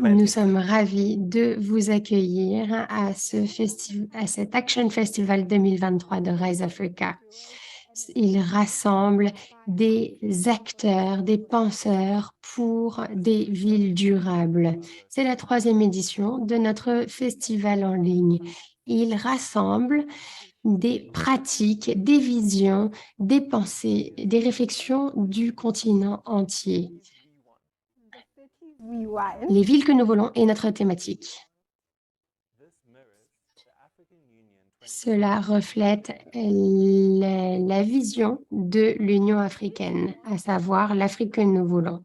Nous sommes ravis de vous accueillir à cet Action Festival 2023 de Rise Africa. Il rassemble des acteurs, des penseurs pour des villes durables. C'est la 3e édition de notre festival en ligne. Il rassemble des pratiques, des visions, des pensées, des réflexions du continent entier. Les villes que nous voulons est notre thématique. Cela reflète la vision de l'Union africaine, à savoir l'Afrique que nous voulons.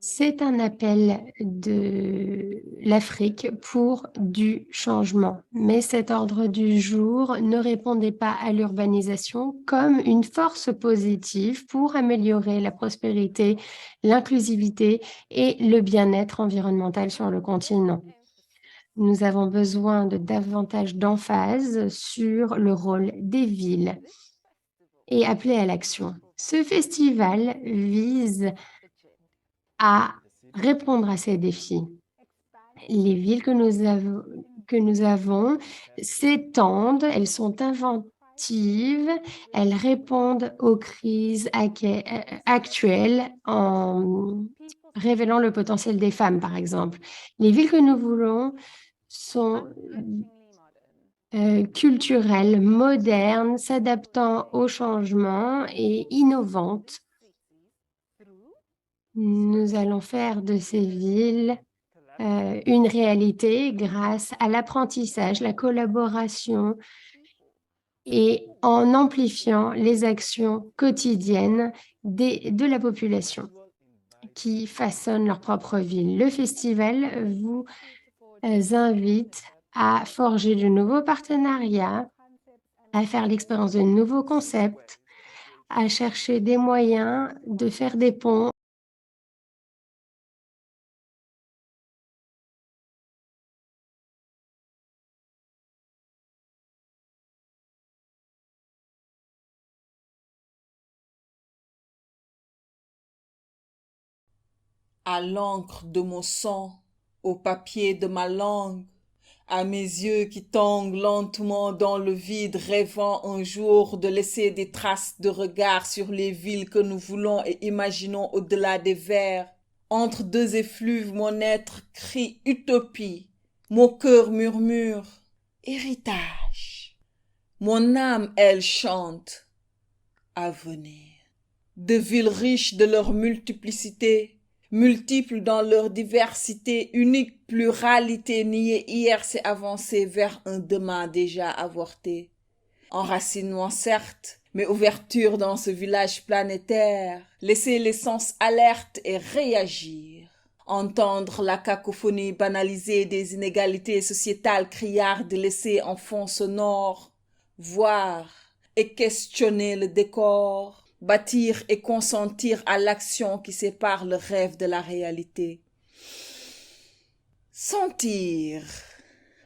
C'est un appel de l'Afrique pour du changement, mais cet ordre du jour ne répondait pas à l'urbanisation comme une force positive pour améliorer la prospérité, l'inclusivité et le bien-être environnemental sur le continent. Nous avons besoin de davantage d'emphase sur le rôle des villes et appeler à l'action. Ce festival vise à répondre à ces défis. Les villes que nous avons s'étendent, elles sont inventives, elles répondent aux crises actuelles en révélant le potentiel des femmes, par exemple. Les villes que nous voulons sont culturelles, modernes, s'adaptant aux changements et innovantes. Nous allons faire de ces villes une réalité grâce à l'apprentissage, la collaboration et en amplifiant les actions quotidiennes de la population qui façonnent leur propre ville. Le festival vous invite à forger de nouveaux partenariats, à faire l'expérience de nouveaux concepts, à chercher des moyens de faire des ponts. À l'encre de mon sang, au papier de ma langue, à mes yeux qui tanguent lentement dans le vide, rêvant un jour de laisser des traces de regard sur les villes que nous voulons et imaginons au-delà des vers. Entre deux effluves, mon être crie utopie, mon cœur murmure héritage. Mon âme, elle, chante avenir. De villes riches de leur multiplicité, multiples dans leur diversité, unique pluralité niée hier s'est avancée vers un demain déjà avorté. Enracinement certes, mais ouverture dans ce village planétaire, laisser les sens alertes et réagir. Entendre la cacophonie banalisée des inégalités sociétales criardes laissées en fond sonore, voir et questionner le décor, bâtir et consentir à l'action qui sépare le rêve de la réalité. Sentir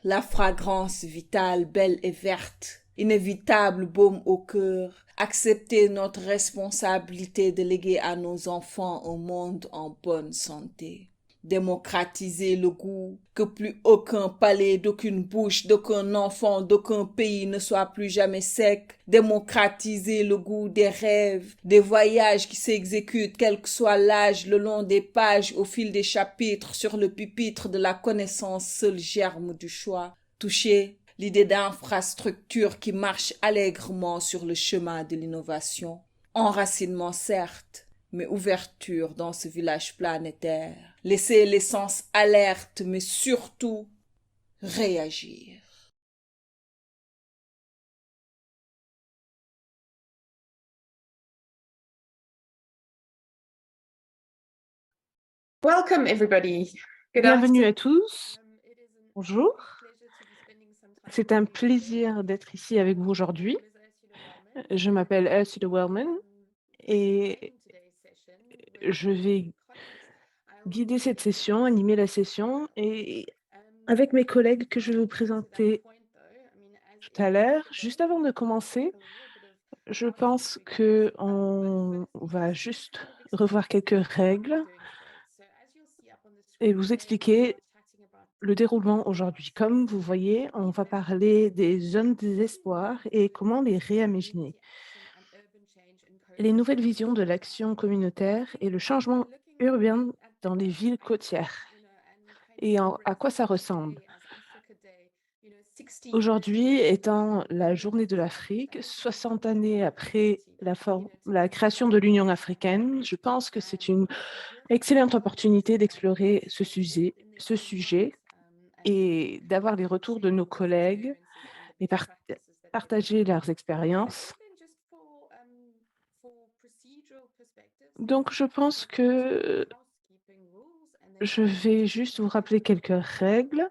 la fragrance vitale, belle et verte, inévitable baume au cœur, accepter notre responsabilité de léguer à nos enfants un monde en bonne santé. Démocratiser le goût, que plus aucun palais, d'aucune bouche, d'aucun enfant, d'aucun pays ne soit plus jamais sec. Démocratiser le goût des rêves, des voyages qui s'exécutent, quel que soit l'âge, le long des pages, au fil des chapitres, sur le pupitre de la connaissance, seul germe du choix. Toucher l'idée d'infrastructure qui marche allègrement sur le chemin de l'innovation. Enracinement certes, mais ouverture dans ce village planétaire. Laisser les sens alertes, mais surtout réagir. Welcome everybody. Good Bienvenue afternoon. à tous. Bonjour. C'est un plaisir d'être ici avec vous aujourd'hui. Je m'appelle Ursula Wellman et je vais guider cette session, animer la session et avec mes collègues que je vais vous présenter tout à l'heure. Juste avant de commencer, je pense qu'on va juste revoir quelques règles. et vous expliquer le déroulement aujourd'hui. Comme vous voyez, on va parler des zones de désespoir et comment les réimaginer. Les nouvelles visions de l'action communautaire et le changement urbain dans les villes côtières et à quoi ça ressemble. Aujourd'hui, étant la journée de l'Afrique, 60 années après la création de l'Union africaine, je pense que c'est une excellente opportunité d'explorer ce sujet et d'avoir les retours de nos collègues et partager leurs expériences. Donc, je pense que je vais juste vous rappeler quelques règles,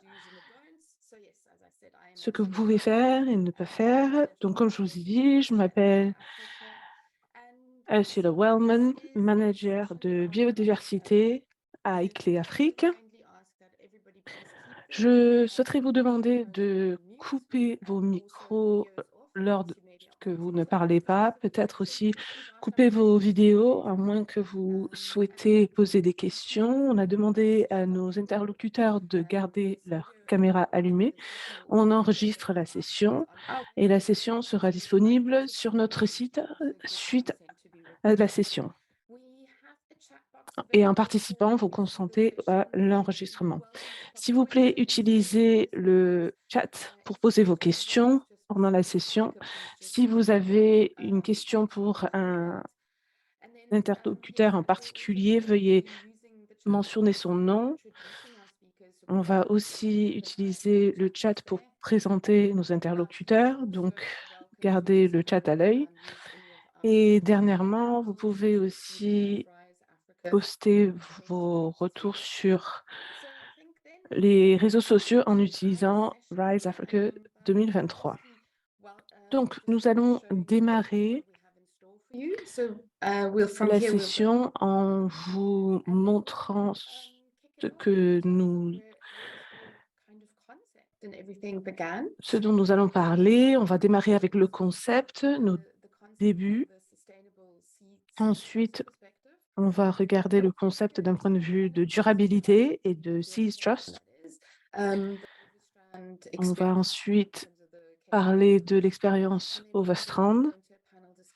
ce que vous pouvez faire et ne pas faire. Donc, comme je vous ai dit, je m'appelle Ursula Wellman, manager de biodiversité à ICLE Afrique. Je souhaiterais vous demander de couper vos micros que vous ne parlez pas, peut-être aussi couper vos vidéos, à moins que vous souhaitez poser des questions. On a demandé à nos interlocuteurs de garder leur caméra allumée. On enregistre la session et la session sera disponible sur notre site suite à la session. Et en participant, vous consentez à l'enregistrement. S'il vous plaît, utilisez le chat pour poser vos questions pendant la session. Si vous avez une question pour un interlocuteur en particulier, veuillez mentionner son nom. On va aussi utiliser le chat pour présenter nos interlocuteurs, donc gardez le chat à l'œil. Et dernièrement, vous pouvez aussi poster vos retours sur les réseaux sociaux en utilisant Rise Africa 2023. Donc, nous allons démarrer la session en vous montrant ce dont nous allons parler. On va démarrer avec le concept, nos débuts. Ensuite, on va regarder le concept d'un point de vue de durabilité et de Seas Trust. On va ensuite parler de l'expérience Overstrand,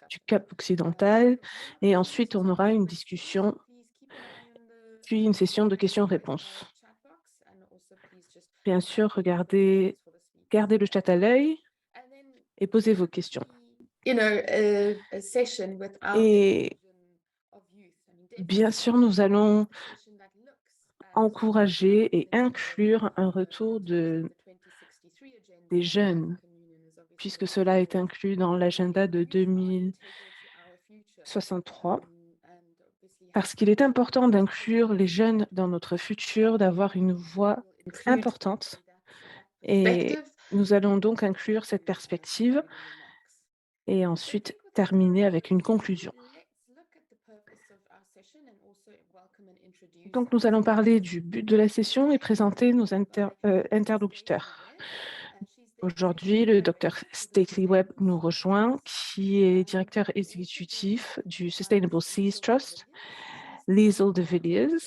du Cap occidental, et ensuite on aura une discussion, puis une session de questions-réponses. Bien sûr, gardez le chat à l'œil et posez vos questions. Et bien sûr, nous allons encourager et inclure un retour des jeunes, puisque cela est inclus dans l'agenda de 2063, parce qu'il est important d'inclure les jeunes dans notre futur, d'avoir une voix importante. Et nous allons donc inclure cette perspective et ensuite terminer avec une conclusion. Donc, nous allons parler du but de la session et présenter nos interlocuteurs. Aujourd'hui, le Dr Stately Webb nous rejoint, qui est directeur exécutif du Sustainable Seas Trust, Liesl de Villiers,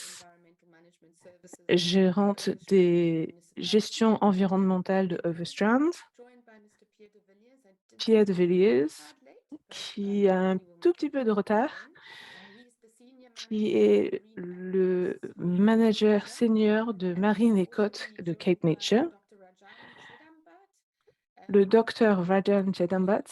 gérante des gestions environnementales de Overstrand, Pierre de Villiers, qui a un tout petit peu de retard, qui est le manager senior de Marine et Côtes de Cape Nature, le docteur Rajan Jedambat,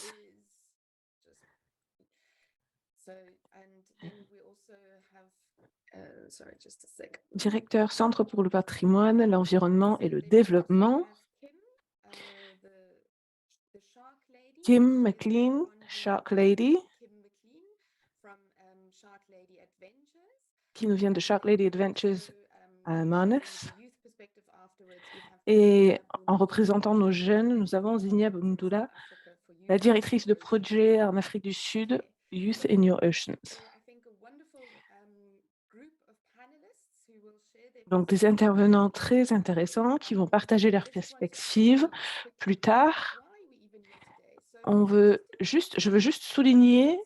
directeur Centre pour le patrimoine, l'environnement et le développement, Kim McLean, Shark Lady, qui nous vient de Shark Lady Adventures à Manus. Et en représentant nos jeunes, nous avons Zinia Bundula, la directrice de projet en Afrique du Sud, Youth in Your Oceans. Donc, des intervenants très intéressants qui vont partager leurs perspectives. Plus tard, je veux juste souligner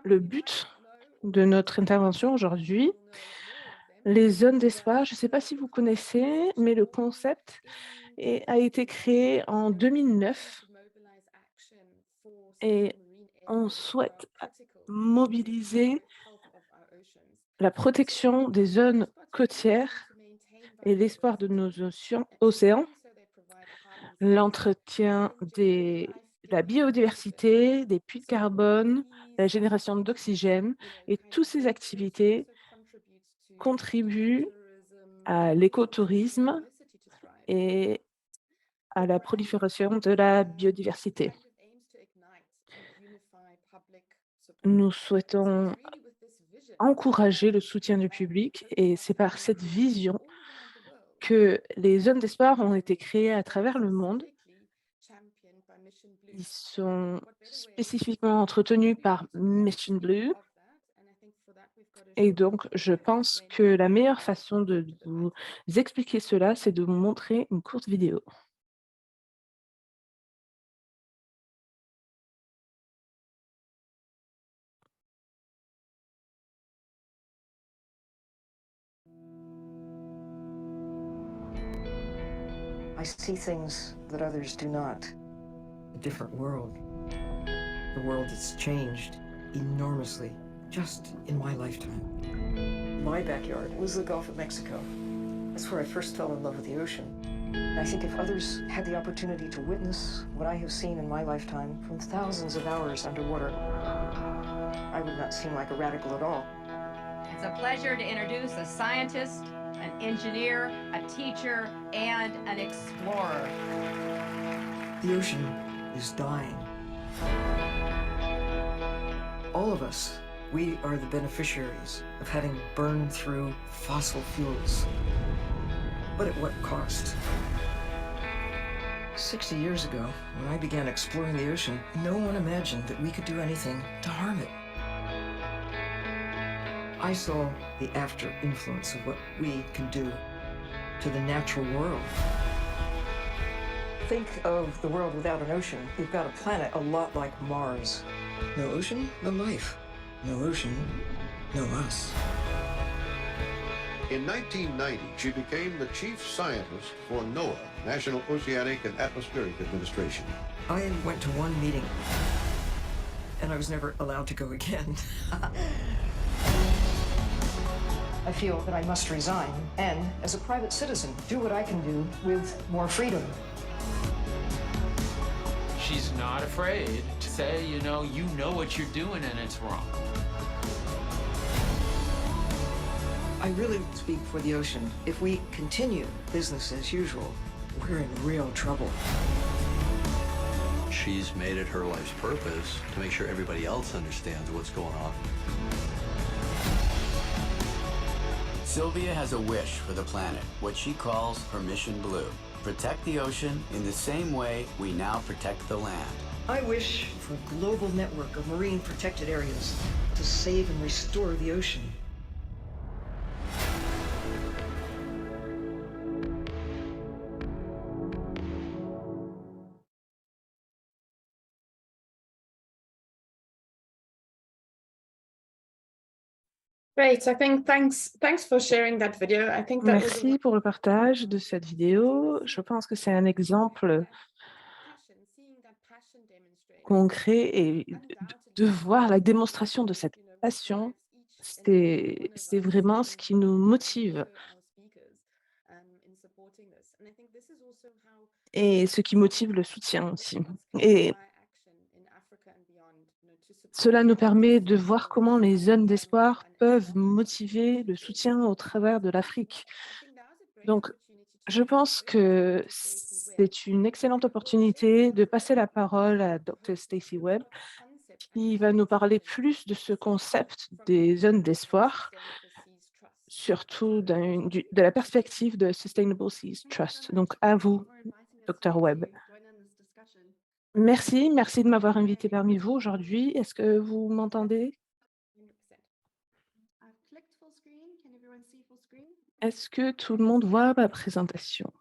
le but de notre intervention aujourd'hui. Les zones d'espoir, je ne sais pas si vous connaissez, mais le concept a été créé en 2009 et on souhaite mobiliser la protection des zones côtières et l'espoir de nos océans, l'entretien de la biodiversité, des puits de carbone, la génération d'oxygène et toutes ces activités contribuent à l'écotourisme et à la prolifération de la biodiversité. Nous souhaitons encourager le soutien du public et c'est par cette vision que les zones d'espoir ont été créées à travers le monde. Ils sont spécifiquement entretenus par Mission Blue et donc je pense que la meilleure façon de vous expliquer cela, c'est de vous montrer une courte vidéo. I see things that others do not. A different world. A world that's changed enormously just in my lifetime. My backyard was the Gulf of Mexico. That's where I first fell in love with the ocean. I think if others had the opportunity to witness what I have seen in my lifetime from thousands of hours underwater, I would not seem like a radical at all. It's a pleasure to introduce a scientist, an engineer, a teacher, and an explorer. The ocean is dying. All of us, we are the beneficiaries of having burned through fossil fuels. But at what cost? 60 years ago, when I began exploring the ocean, no one imagined that we could do anything to harm it. I saw the after influence of what we can do to the natural world. Think of the world without an ocean. You've got a planet a lot like Mars. No ocean, no life. No ocean, no us. In 1990, she became the chief scientist for NOAA, National Oceanic and Atmospheric Administration. I went to one meeting, and I was never allowed to go again. I feel that I must resign and, as a private citizen, do what I can do with more freedom. She's not afraid to say, you know what you're doing and it's wrong. I really speak for the ocean. If we continue business as usual, we're in real trouble. She's made it her life's purpose to make sure everybody else understands what's going on. Sylvia has a wish for the planet, what she calls her Mission Blue. Protect the ocean in the same way we now protect the land. I wish for a global network of marine protected areas to save and restore the ocean. Great. I think thanks for sharing that video. I think that was Merci pour le partage de cette vidéo. Je pense que c'est un exemple concret et de voir la démonstration de cette passion, c'est vraiment ce qui nous motive et ce qui motive le soutien aussi. Et cela nous permet de voir comment les zones d'espoir peuvent motiver le soutien au travers de l'Afrique. Donc, je pense que c'est une excellente opportunité de passer la parole à Dr. Stacey Webb, qui va nous parler plus de ce concept des zones d'espoir, surtout de la perspective de Sustainable Seas Trust. Donc, à vous, Dr. Webb. Merci de m'avoir invité parmi vous aujourd'hui. Est-ce que vous m'entendez? Est-ce que tout le monde voit ma présentation?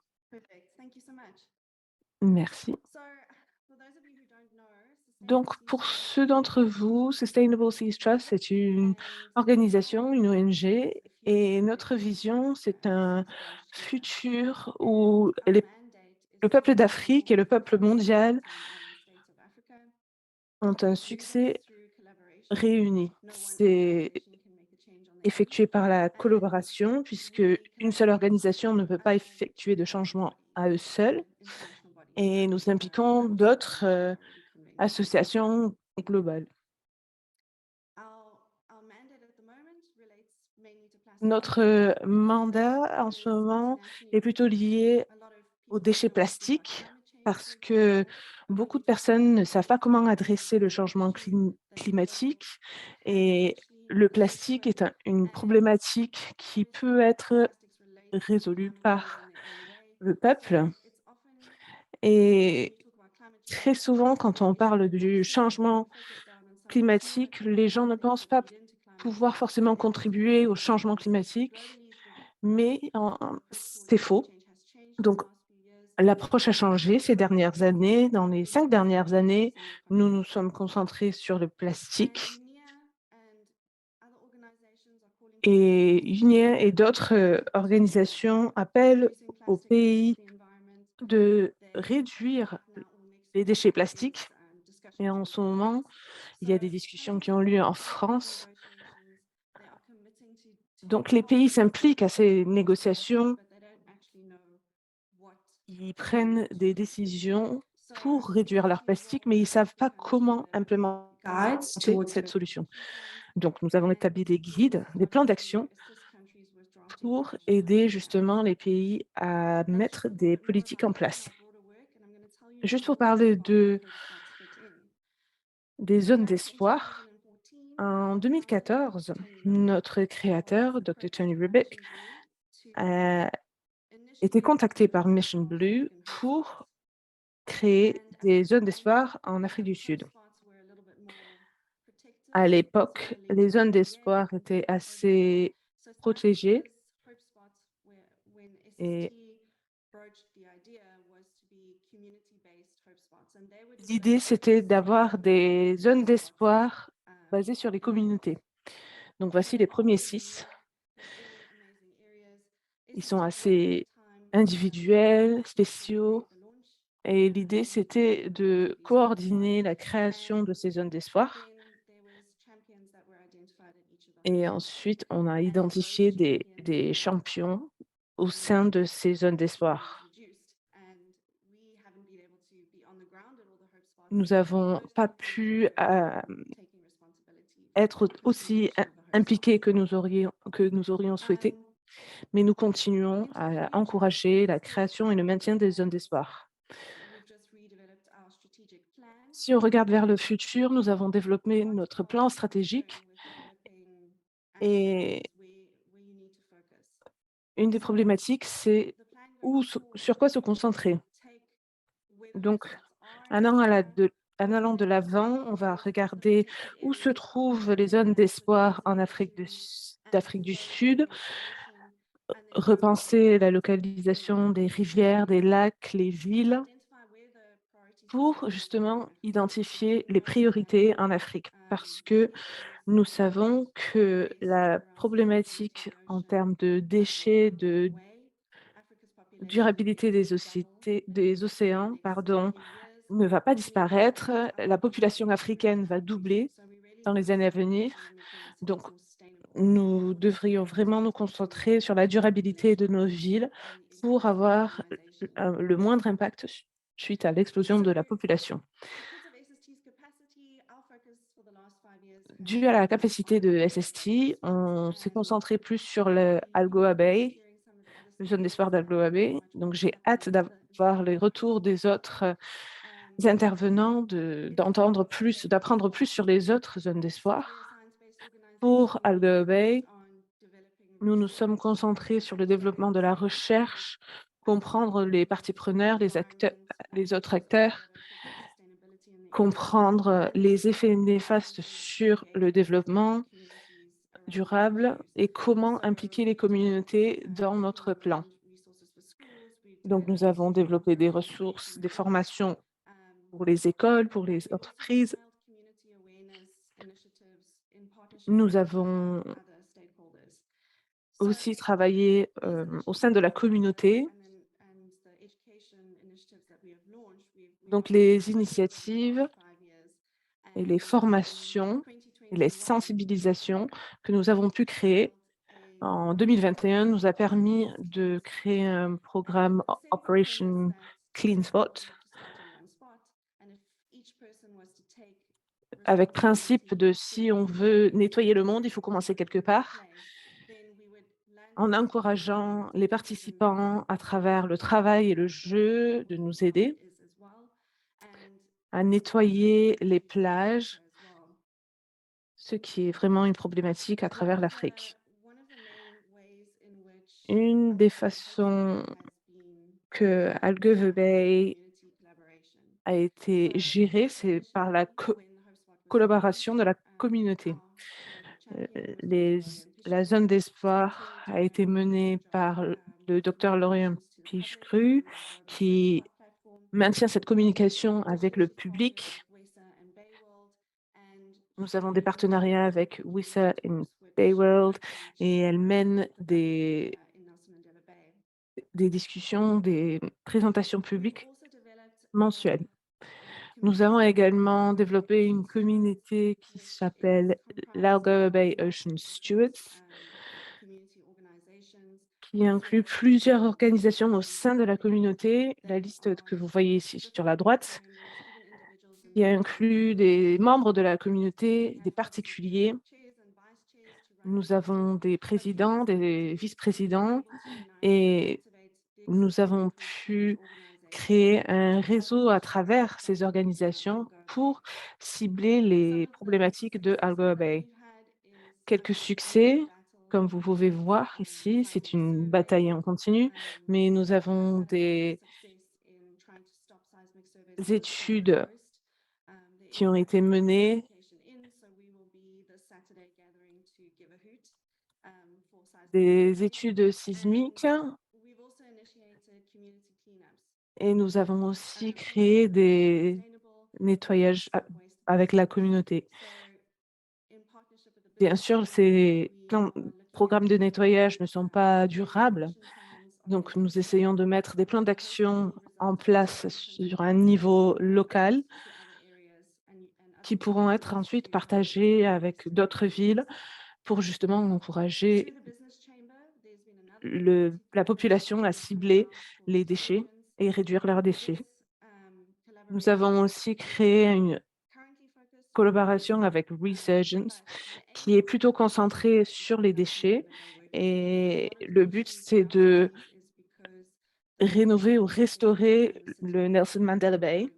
Merci. Donc, pour ceux d'entre vous, Sustainable Seas Trust, c'est une organisation, une ONG Et notre vision, c'est un futur où le peuple d'Afrique et le peuple mondial ont un succès réuni. C'est effectué par la collaboration, puisque une seule organisation ne peut pas effectuer de changement à eux seuls, et nous impliquons d'autres associations globales. Notre mandat en ce moment est plutôt lié aux déchets plastiques parce que beaucoup de personnes ne savent pas comment adresser le changement climatique et le plastique est une problématique qui peut être résolue par le peuple. Et très souvent, quand on parle du changement climatique, les gens ne pensent pas pouvoir forcément contribuer au changement climatique, mais c'est faux. Donc, l'approche a changé ces dernières années. Dans les 5 dernières années, nous nous sommes concentrés sur le plastique et UNIA et d'autres organisations appellent aux pays de réduire les déchets plastiques. Et en ce moment, il y a des discussions qui ont lieu en France. Donc, les pays s'impliquent à ces négociations. Ils prennent des décisions pour réduire leur plastique, mais ils ne savent pas comment implémenter cette solution. Donc, nous avons établi des guides, des plans d'action pour aider justement les pays à mettre des politiques en place. Juste pour parler des zones d'espoir, en 2014, notre créateur, Dr. Tony Rubik, a été contacté par Mission Blue pour créer des zones d'espoir en Afrique du Sud. À l'époque, les zones d'espoir étaient assez protégées et l'idée, c'était d'avoir des zones d'espoir basées sur les communautés. Donc voici les premiers 6. Ils sont assez individuels, spéciaux. Et l'idée, c'était de coordonner la création de ces zones d'espoir. Et ensuite, on a identifié des champions au sein de ces zones d'espoir. Nous n'avons pas pu être aussi impliqués que nous aurions souhaité, mais nous continuons à encourager la création et le maintien des zones d'espoir. Si on regarde vers le futur, nous avons développé notre plan stratégique et une des problématiques, c'est sur quoi se concentrer. Donc, en allant de l'avant, on va regarder où se trouvent les zones d'espoir en d'Afrique du Sud, repenser la localisation des rivières, des lacs, les villes, pour justement identifier les priorités en Afrique. Parce que nous savons que la problématique en termes de déchets, de durabilité des océans, ne va pas disparaître. La population africaine va doubler dans les années à venir. Donc, nous devrions vraiment nous concentrer sur la durabilité de nos villes pour avoir le moindre impact suite à l'explosion de la population. Dû à la capacité de SST, on s'est concentré plus sur le Algoa Bay, la zone d'espoir d'Algoa Bay. Donc, j'ai hâte d'avoir les retours des autres intervenants, d'apprendre plus sur les autres zones d'espoir. Pour Algoa Bay, nous nous sommes concentrés sur le développement de la recherche, comprendre les parties preneurs, les autres acteurs, comprendre les effets néfastes sur le développement durable et comment impliquer les communautés dans notre plan. Donc, nous avons développé des ressources, des formations pour les écoles, pour les entreprises. Nous avons aussi travaillé au sein de la communauté. Donc les initiatives et les formations et les sensibilisations que nous avons pu créer en 2021 nous a permis de créer un programme Operation Clean Spot avec principe de si on veut nettoyer le monde, il faut commencer quelque part, en encourageant les participants à travers le travail et le jeu de nous aider à nettoyer les plages, ce qui est vraiment une problématique à travers l'Afrique. Une des façons que Algarve Bay a été gérée, c'est par la collaboration de la communauté. La zone d'espoir a été menée par le docteur Laurent Pichegru, qui maintient cette communication avec le public. Nous avons des partenariats avec WISA et Bayworld et elle mène des discussions, des présentations publiques mensuelles. Nous avons également développé une communauté qui s'appelle l'Algarve Bay Ocean Stewards, qui inclut plusieurs organisations au sein de la communauté. La liste que vous voyez ici sur la droite, qui inclut des membres de la communauté, des particuliers. Nous avons des présidents, des vice-présidents et nous avons pu créer un réseau à travers ces organisations pour cibler les problématiques de Algarve Bay. Quelques succès, comme vous pouvez voir ici, c'est une bataille en continu, mais nous avons des études qui ont été menées des études sismiques et nous avons aussi créé des nettoyages avec la communauté. Bien sûr, ces programmes de nettoyage ne sont pas durables, donc nous essayons de mettre des plans d'action en place sur un niveau local qui pourront être ensuite partagés avec d'autres villes pour justement encourager la population à cibler les déchets et réduire leurs déchets. Nous avons aussi créé une collaboration avec Resurgence qui est plutôt concentrée sur les déchets et le but, c'est de rénover ou restaurer le Nelson Mandela Bay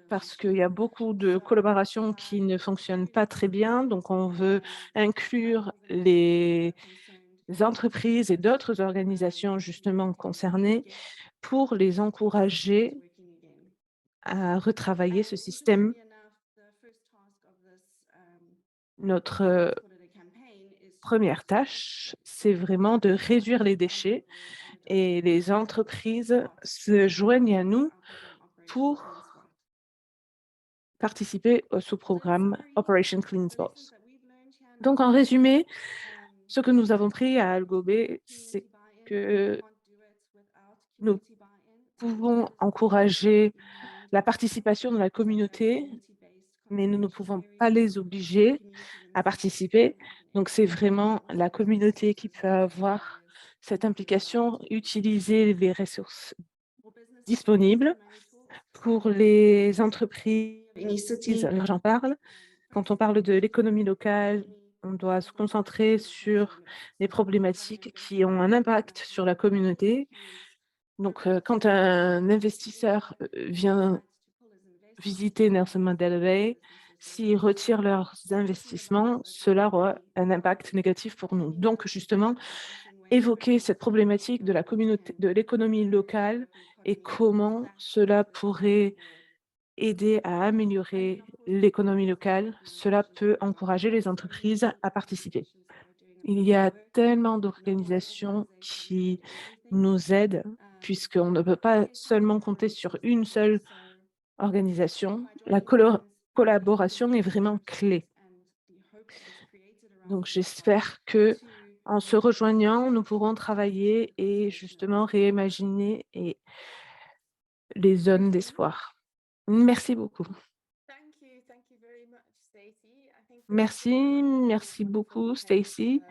parce qu'il y a beaucoup de collaborations qui ne fonctionnent pas très bien, donc on veut inclure les entreprises et d'autres organisations justement concernées pour les encourager à retravailler ce système. Notre première tâche, c'est vraiment de réduire les déchets et les entreprises se joignent à nous pour participer au sous-programme Operation Clean Spots. Donc, en résumé, ce que nous avons pris à Algarve Bay, c'est que nous pouvons encourager la participation de la communauté, mais nous ne pouvons pas les obliger à participer. Donc, c'est vraiment la communauté qui peut avoir cette implication, utiliser les ressources disponibles. Pour les entreprises, j'en parle. Quand on parle de l'économie locale, on doit se concentrer sur les problématiques qui ont un impact sur la communauté. Donc, quand un investisseur vient visiter Nelson Mandela Bay, s'ils retirent leurs investissements, cela aura un impact négatif pour nous. Donc, justement, évoquer cette problématique de la communauté, de l'économie locale et comment cela pourrait aider à améliorer l'économie locale, cela peut encourager les entreprises à participer. Il y a tellement d'organisations qui nous aident, puisqu'on ne peut pas seulement compter sur une seule organisation. La collaboration est vraiment clé. Donc, j'espère que En se rejoignant, nous pourrons travailler et justement réimaginer les zones d'espoir. Merci beaucoup. Thank you very much, Stacey. I think Merci beaucoup, Stacy.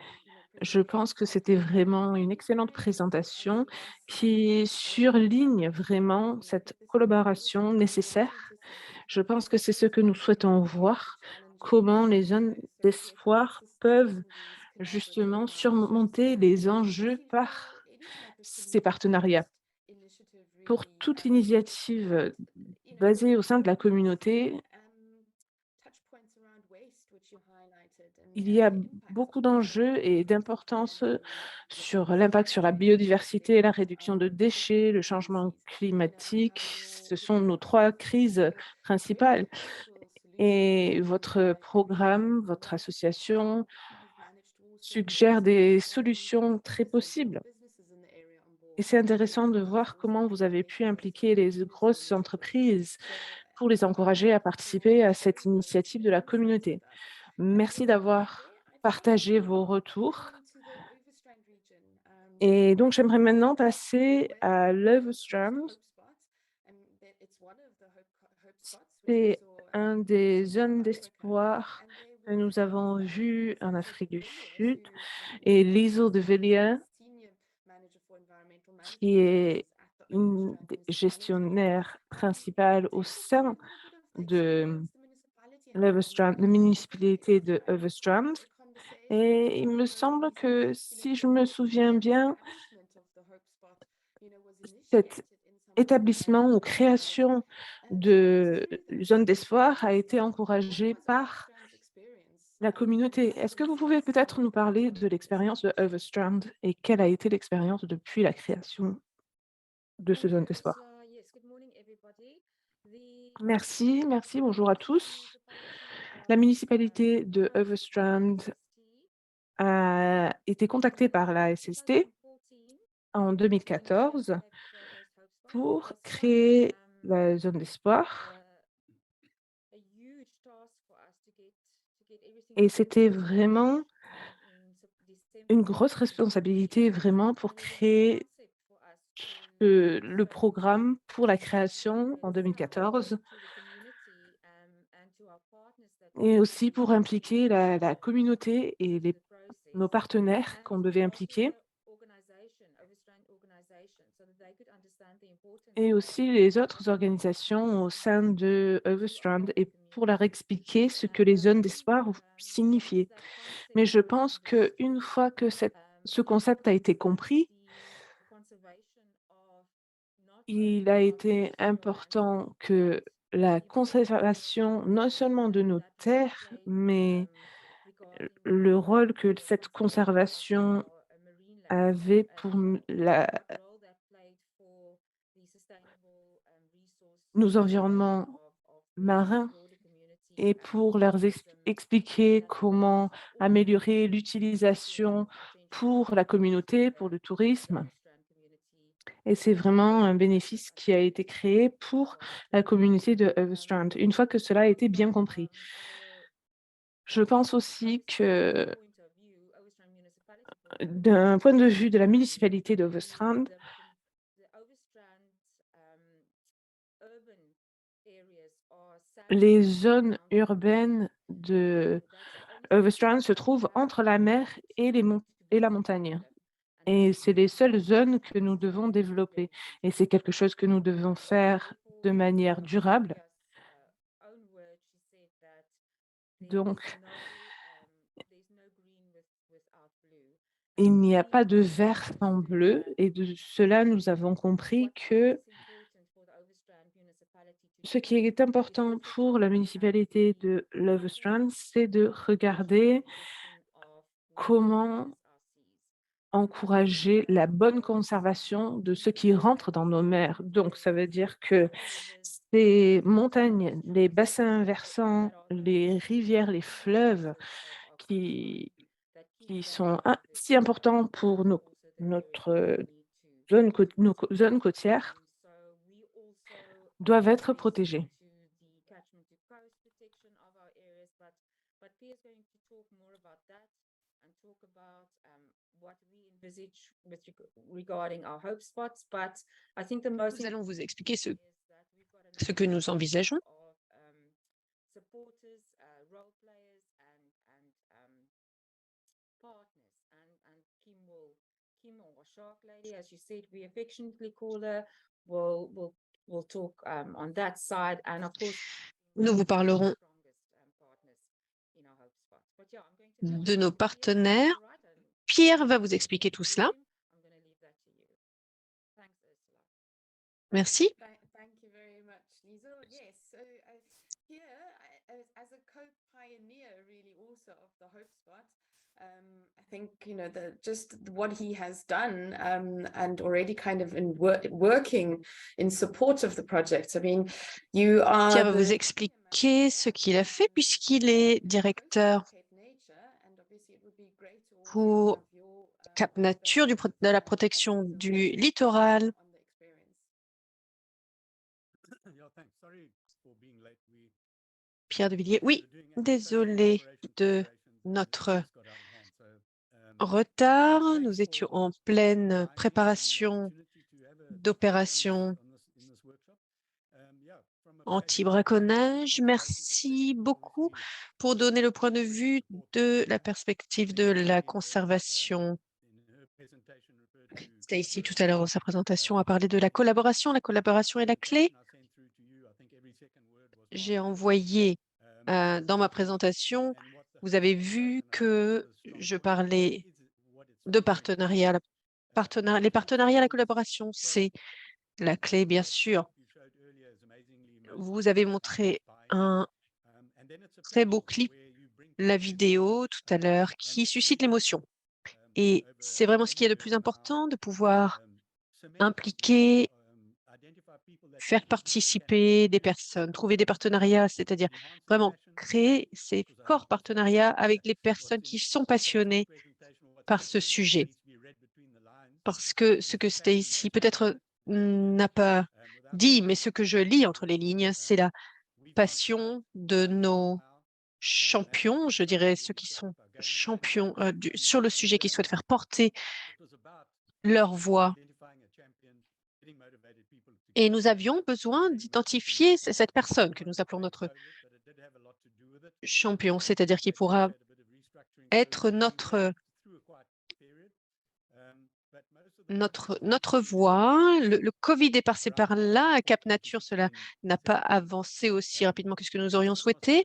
Je pense que c'était vraiment une excellente présentation qui surligne vraiment cette collaboration nécessaire. Je pense que c'est ce que nous souhaitons voir, comment les zones d'espoir peuvent justement surmonter les enjeux par ces partenariats. Pour toute initiative basée au sein de la communauté, il y a beaucoup d'enjeux et d'importance sur l'impact sur la biodiversité, la réduction de déchets, le changement climatique. Ce sont nos 3 crises principales. Et votre programme, votre association suggère des solutions très possibles. Et c'est intéressant de voir comment vous avez pu impliquer les grosses entreprises pour les encourager à participer à cette initiative de la communauté. Merci d'avoir partagé vos retours. Et donc, j'aimerais maintenant passer à Leeuwenstrand. C'est un des zones d'espoir que nous avons vu en Afrique du Sud. Et Liesl de Villiers, qui est une des gestionnaires principales au sein de Leeuwenstrand, la municipalité de Leeuwenstrand. Et il me semble que, si je me souviens bien, cet établissement ou création de zones d'espoir a été encouragé par la communauté. Est-ce que vous pouvez peut-être nous parler de l'expérience de Leeuwenstrand et quelle a été l'expérience depuis la création de ce zone d'espoir? Merci, bonjour à tous. La municipalité de Leeuwenstrand a été contactée par la SST en 2014 pour créer la zone d'espoir. Et c'était vraiment une grosse responsabilité vraiment pour créer le programme pour la création en 2014 et aussi pour impliquer la communauté et nos partenaires qu'on devait impliquer et aussi les autres organisations au sein de Leeuwenstrand et pour leur expliquer ce que les zones d'espoir signifiaient. Mais je pense qu'une fois que ce concept a été compris, il a été important que la conservation, non seulement de nos terres, mais le rôle que cette conservation avait pour nos environnements marins et pour leur expliquer comment améliorer l'utilisation pour la communauté, pour le tourisme. Et c'est vraiment un bénéfice qui a été créé pour la communauté de Leeuwenstrand, une fois que cela a été bien compris. Je pense aussi que, d'un point de vue de la municipalité de Leeuwenstrand, les zones urbaines de Leeuwenstrand se trouvent entre la mer et la montagne. Et c'est les seules zones que nous devons développer. Et c'est quelque chose que nous devons faire de manière durable. Donc, il n'y a pas de vert sans bleu et de cela, nous avons compris que ce qui est important pour la municipalité de Leeuwenstrand, c'est de regarder comment encourager la bonne conservation de ce qui rentre dans nos mers. Donc, ça veut dire que ces montagnes, les bassins versants, les rivières, les fleuves qui sont si importants pour notre nos zones côtières doivent être protégés. Nous allons vous expliquer ce que nous envisageons. Nous vous parlerons de nos partenaires. Pierre va vous expliquer tout cela. Merci. Thank you very much, Liesel. Yes, so here, as a co-pioneer, really, also of the HopeSpot, I think just what he has done and already kind of working in support of the project. I mean, you are. Pierre va vous expliquer ce qu'il a fait puisqu'il est directeur pour Cap Nature de la protection du littoral. Pierre de Villiers. Oui, désolé de notre retard. Nous étions en pleine préparation d'opérations anti-braconnage. Merci beaucoup pour donner le point de vue de la perspective de la conservation. Stacy, tout à l'heure dans sa présentation, a parlé de la collaboration. La collaboration est la clé. J'ai envoyé dans ma présentation, vous avez vu que je parlais de partenariat. Les partenariats, la collaboration, c'est la clé, bien sûr. Vous avez montré un très beau clip, la vidéo tout à l'heure, qui suscite l'émotion. Et c'est vraiment ce qui est le plus important, de pouvoir impliquer, faire participer des personnes, trouver des partenariats, c'est-à-dire vraiment créer ces forts partenariats avec les personnes qui sont passionnées par ce sujet. Parce que ce que Stacy peut-être n'a pas dit, mais ce que je lis entre les lignes, c'est la passion de nos champions, je dirais ceux qui sont champions sur le sujet, qui souhaitent faire porter leur voix. Et nous avions besoin d'identifier cette personne que nous appelons notre champion, c'est-à-dire qui pourra être notre voix. Le Covid est passé par là. À Cap Nature, cela n'a pas avancé aussi rapidement que ce que nous aurions souhaité.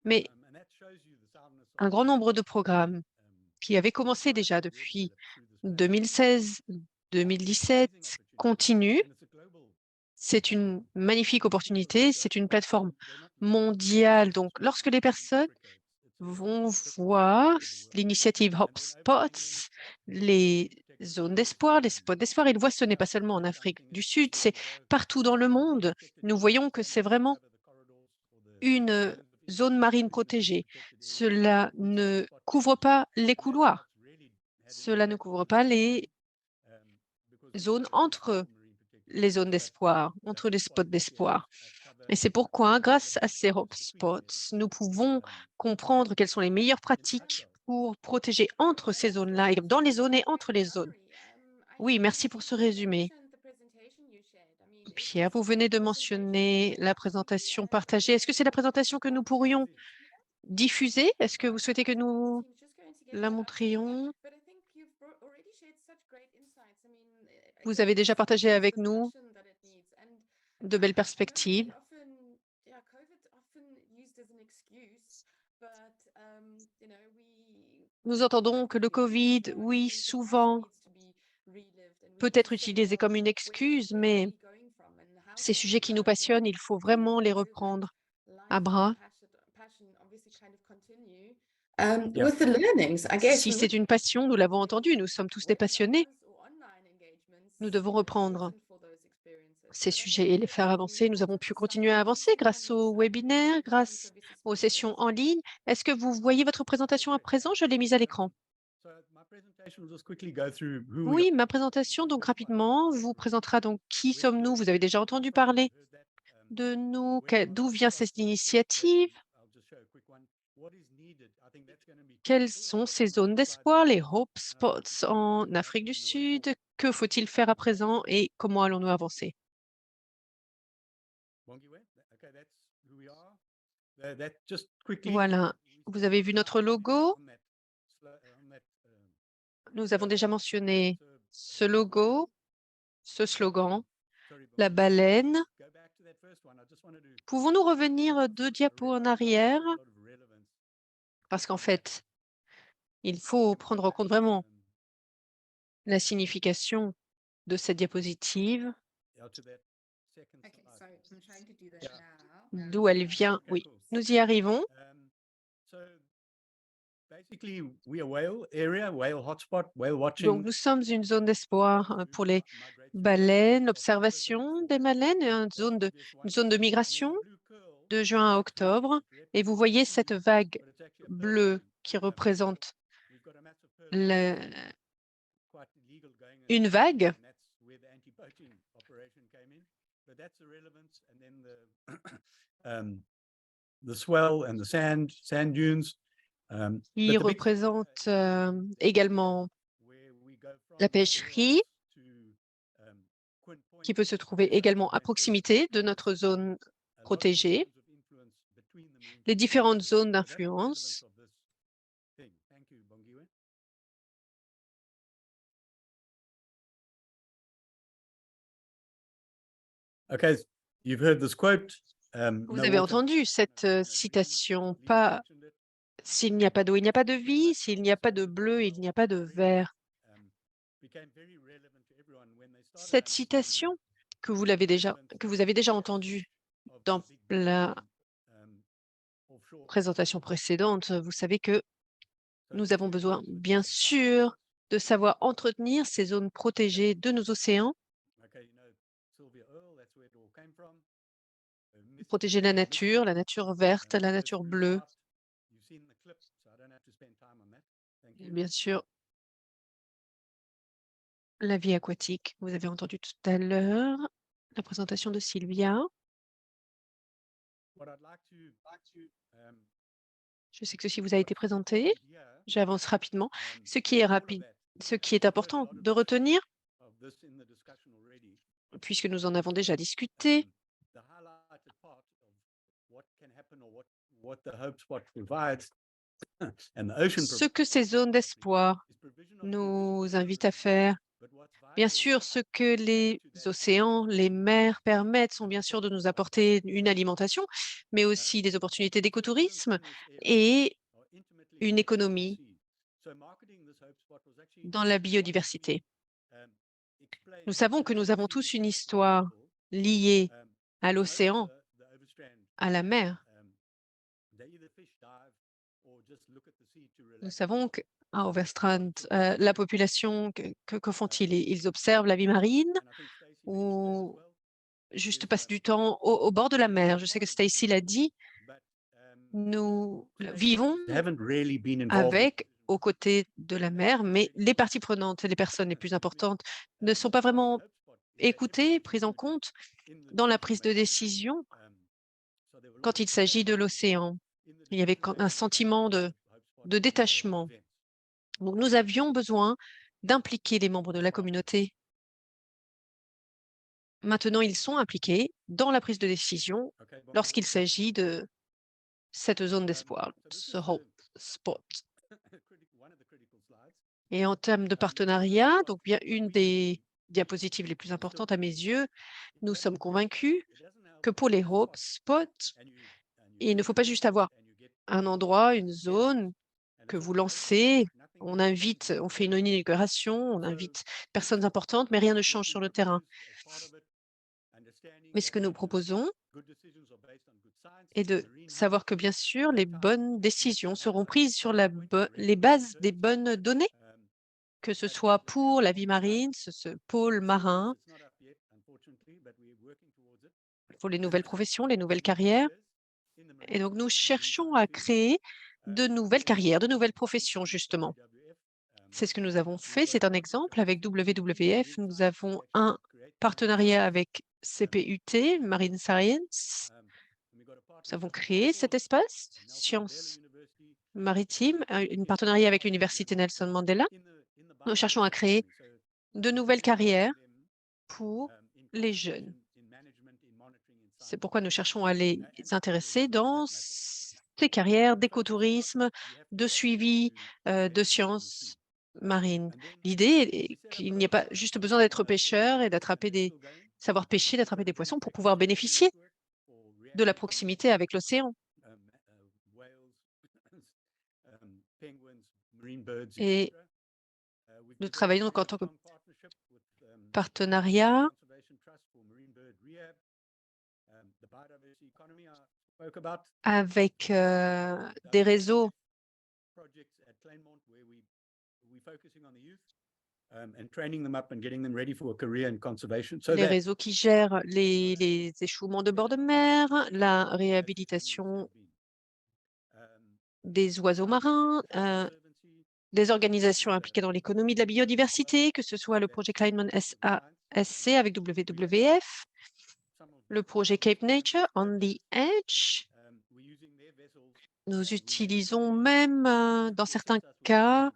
Mais un grand nombre de programmes qui avaient commencé déjà depuis 2016, 2017 continuent. C'est une magnifique opportunité. C'est une plateforme mondiale. Donc, lorsque les personnes vont voir l'initiative HopeSpots, les zones d'espoir, les spots d'espoir, ils voient ce n'est pas seulement en Afrique du Sud, c'est partout dans le monde. Nous voyons que c'est vraiment une zone marine protégée. Cela ne couvre pas les couloirs. Cela ne couvre pas les zones entre les zones d'espoir, entre les spots d'espoir. Et c'est pourquoi, grâce à ces hotspots, nous pouvons comprendre quelles sont les meilleures pratiques pour protéger entre ces zones-là, et dans les zones et entre les zones. Oui, merci pour ce résumé. Pierre, vous venez de mentionner la présentation partagée. Est-ce que c'est la présentation que nous pourrions diffuser? Est-ce que vous souhaitez que nous la montrions? Vous avez déjà partagé avec nous de belles perspectives. Nous entendons que le Covid, oui, souvent peut être utilisé comme une excuse, mais ces sujets qui nous passionnent, il faut vraiment les reprendre à bras. Si c'est une passion, nous l'avons entendu, nous sommes tous des passionnés. Nous devons reprendre ces sujets et les faire avancer. Nous avons pu continuer à avancer grâce aux webinaires, grâce aux sessions en ligne. Est-ce que vous voyez votre présentation à présent? Je l'ai mise à l'écran. Oui, ma présentation, donc rapidement, vous présentera donc qui sommes-nous. Vous avez déjà entendu parler de nous, d'où vient cette initiative. Quelles sont ces zones d'espoir, les hope spots en Afrique du Sud? Que faut-il faire à présent et comment allons-nous avancer? Voilà, vous avez vu notre logo. Nous avons déjà mentionné ce logo, ce slogan, la baleine. Pouvons-nous revenir 2 diapos en arrière? Parce qu'en fait, il faut prendre en compte vraiment la signification de cette diapositive, d'où elle vient. Oui, nous y arrivons. Donc, nous sommes une zone d'espoir pour les baleines, l'observation des baleines, et une zone de migration de juin à octobre. Et vous voyez cette vague bleue qui représente une vague. Qui représente également la pêcherie, qui peut se trouver également à proximité de notre zone protégée, les différentes zones d'influence. Vous avez entendu cette citation, pas s'il n'y a pas d'eau, il n'y a pas de vie, s'il n'y a pas de bleu, il n'y a pas de vert. Cette citation que vous avez déjà entendue dans la présentation précédente, vous savez que nous avons besoin, bien sûr, de savoir entretenir ces zones protégées de nos océans, protéger la nature verte, la nature bleue. Et bien sûr, la vie aquatique. Vous avez entendu tout à l'heure la présentation de Sylvia. Je sais que ceci vous a été présenté. J'avance rapidement. Ce qui est important de retenir, puisque nous en avons déjà discuté, ce que ces zones d'espoir nous invitent à faire. Bien sûr, ce que les océans, les mers permettent sont bien sûr de nous apporter une alimentation, mais aussi des opportunités d'écotourisme et une économie dans la biodiversité. Nous savons que nous avons tous une histoire liée à l'océan, à la mer. Nous savons qu'à Overstrand, la population, que font-ils? Ils observent la vie marine ou juste passent du temps au bord de la mer? Je sais que Stacy l'a dit. Nous vivons avec, aux côtés de la mer, mais les parties prenantes, les personnes les plus importantes ne sont pas vraiment écoutées, prises en compte dans la prise de décision quand il s'agit de l'océan. Il y avait un sentiment de détachement. Donc, nous avions besoin d'impliquer les membres de la communauté. Maintenant, ils sont impliqués dans la prise de décision lorsqu'il s'agit de cette zone d'espoir, ce hope spot. Et en termes de partenariat, donc bien une des diapositives les plus importantes à mes yeux, nous sommes convaincus que pour les hope spots, il ne faut pas juste avoir un endroit, une zone que vous lancez, on fait une inauguration, on invite personnes importantes, mais rien ne change sur le terrain. Mais ce que nous proposons est de savoir que, bien sûr, les bonnes décisions seront prises sur les bases des bonnes données, que ce soit pour la vie marine, ce pôle marin, pour les nouvelles professions, les nouvelles carrières. Et donc, nous cherchons à créer de nouvelles carrières, de nouvelles professions, justement. C'est ce que nous avons fait. C'est un exemple. Avec WWF, nous avons un partenariat avec CPUT, Marine Science. Nous avons créé cet espace, Science maritime, une partenariat avec l'Université Nelson Mandela. Nous cherchons à créer de nouvelles carrières pour les jeunes. C'est pourquoi nous cherchons à les intéresser dans ces carrières d'écotourisme, de suivi de sciences marines. L'idée est qu'il n'y ait pas juste besoin d'être pêcheur et savoir pêcher, d'attraper des poissons pour pouvoir bénéficier de la proximité avec l'océan. Et nous travaillons donc en tant que partenariat avec des réseaux les réseaux qui gèrent les échouements de bord de mer, la réhabilitation des oiseaux marins, des organisations impliquées dans l'économie de la biodiversité, que ce soit le projet Kleinman SASC avec WWF, le projet Cape Nature, On the Edge. Nous utilisons même, dans certains cas,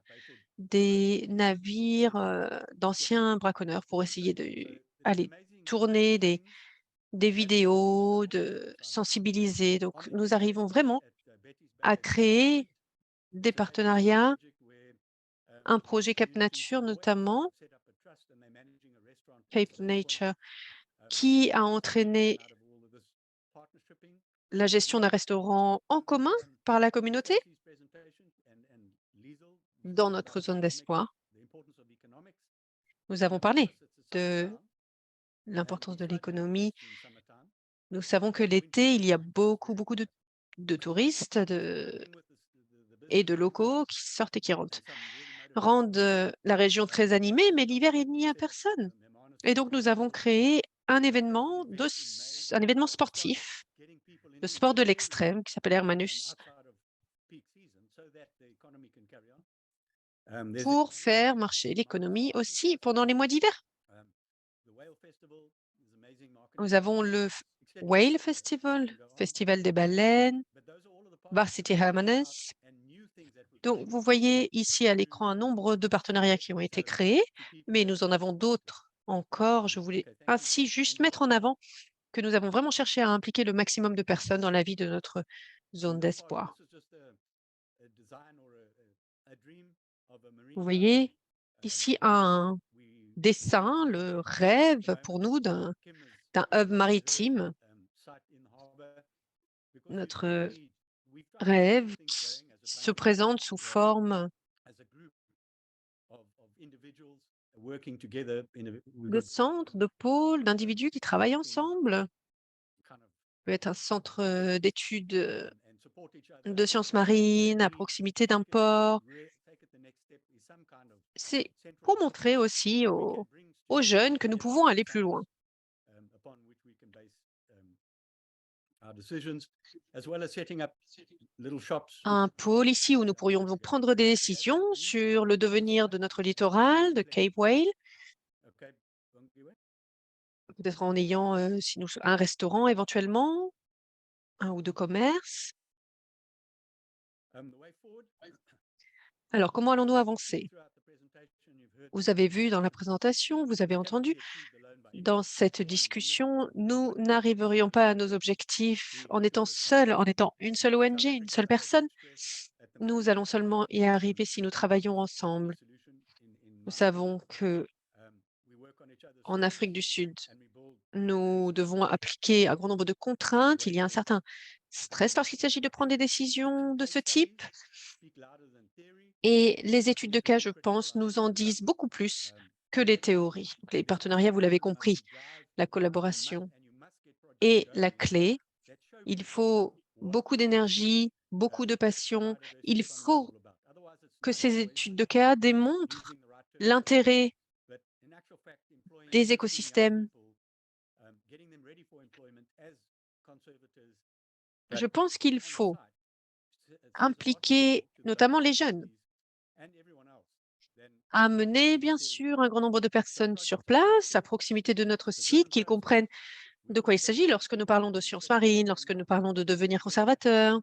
des navires d'anciens braconneurs pour essayer d'aller tourner des vidéos, de sensibiliser. Donc, nous arrivons vraiment à créer des partenariats, un projet Cape Nature notamment, Cape Nature, qui a entraîné la gestion d'un restaurant en commun par la communauté dans notre zone d'espoir. Nous avons parlé de l'importance de l'économie. Nous savons que l'été, il y a beaucoup de touristes et de locaux qui sortent et qui rendent la région très animée, mais l'hiver, il n'y a personne. Et donc, nous avons créé un événement sportif, le sport de l'extrême, qui s'appelle Hermanus, pour faire marcher l'économie aussi pendant les mois d'hiver. Nous avons le Whale Festival, Festival des baleines, Varsity Hermanus. Donc, vous voyez ici à l'écran un nombre de partenariats qui ont été créés, mais nous en avons d'autres encore. Je voulais ainsi juste mettre en avant que nous avons vraiment cherché à impliquer le maximum de personnes dans la vie de notre zone d'espoir. Vous voyez ici un dessin, le rêve pour nous d'un hub maritime. Notre rêve qui se présente sous forme de centres, de pôles, d'individus qui travaillent ensemble. Ça peut être un centre d'études de sciences marines à proximité d'un port. C'est pour montrer aussi aux jeunes que nous pouvons aller plus loin. Un pôle ici où nous pourrions donc prendre des décisions sur le devenir de notre littoral, de Cape Whale, peut-être en ayant un restaurant éventuellement, un ou deux commerces. Alors, comment allons-nous avancer? Vous avez vu dans la présentation, vous avez entendu, dans cette discussion, nous n'arriverions pas à nos objectifs en étant seuls, en étant une seule ONG, une seule personne. Nous allons seulement y arriver si nous travaillons ensemble. Nous savons que en Afrique du Sud, nous devons appliquer un grand nombre de contraintes. Il y a un certain stress lorsqu'il s'agit de prendre des décisions de ce type. Et les études de cas, je pense, nous en disent beaucoup plus que les théories. Donc, les partenariats, vous l'avez compris, la collaboration est la clé. Il faut beaucoup d'énergie, beaucoup de passion. Il faut que ces études de cas démontrent l'intérêt des écosystèmes. Je pense qu'il faut impliquer notamment les jeunes, amener bien sûr un grand nombre de personnes sur place, à proximité de notre site, qu'ils comprennent de quoi il s'agit lorsque nous parlons de sciences marines, lorsque nous parlons de devenir conservateur,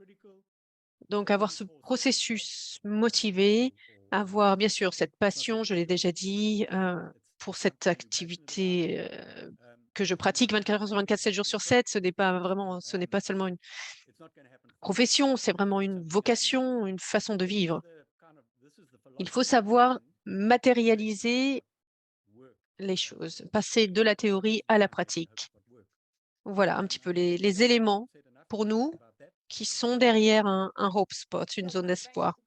Donc, avoir ce processus motivé, avoir bien sûr cette passion, je l'ai déjà dit, pour cette activité que je pratique 24 heures sur 24, 7 jours sur 7. Ce n'est pas seulement une profession, c'est vraiment une vocation, une façon de vivre. Il faut savoir matérialiser les choses, passer de la théorie à la pratique. Voilà un petit peu les éléments pour nous qui sont derrière un Hope Spot, une zone d'espoir.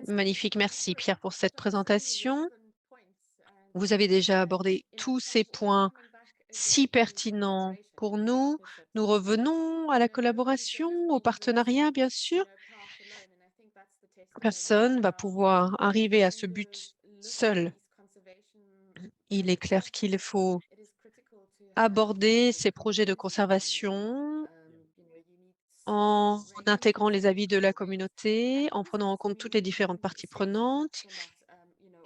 Magnifique, merci Pierre pour cette présentation. Vous avez déjà abordé tous ces points si pertinents pour nous. Nous revenons à la collaboration, au partenariat, bien sûr. Personne ne va pouvoir arriver à ce but seul. Il est clair qu'il faut aborder ces projets de conservation en intégrant les avis de la communauté, en prenant en compte toutes les différentes parties prenantes.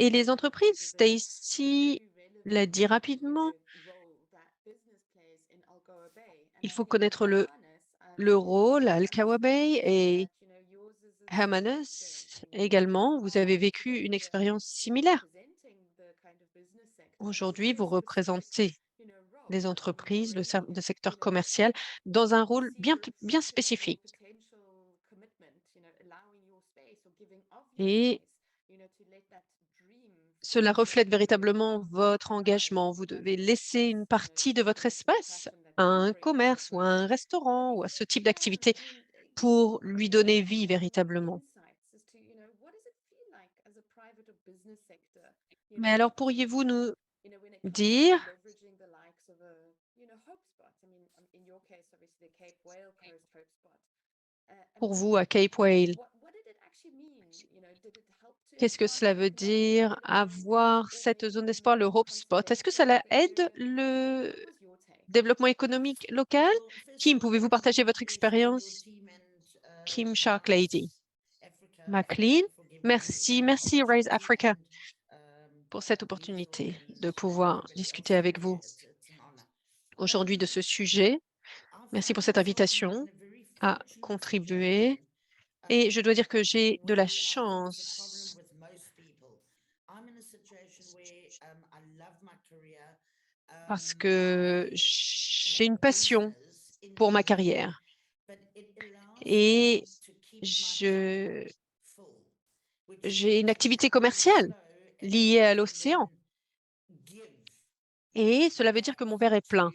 Et les entreprises, Stacy l'a dit rapidement, il faut connaître le rôle à Alcoa Bay et Hermanus également. Vous avez vécu une expérience similaire. Aujourd'hui, vous représentez les entreprises, le secteur commercial, dans un rôle bien spécifique. Et cela reflète véritablement votre engagement. Vous devez laisser une partie de votre espace à un commerce ou à un restaurant ou à ce type d'activité pour lui donner vie véritablement. Mais alors, pourriez-vous nous dire, pour vous à Cape Whale, qu'est-ce que cela veut dire avoir cette zone d'espoir, le Hope Spot? Est-ce que cela aide le développement économique local? Kim, pouvez-vous partager votre expérience? Kim Shark Lady. McLean, merci Rise Africa pour cette opportunité de pouvoir discuter avec vous aujourd'hui de ce sujet. Merci pour cette invitation à contribuer. Et je dois dire que j'ai de la chance. Parce que j'ai une passion pour ma carrière. Et j'ai une activité commerciale liée à l'océan. Et cela veut dire que mon verre est plein.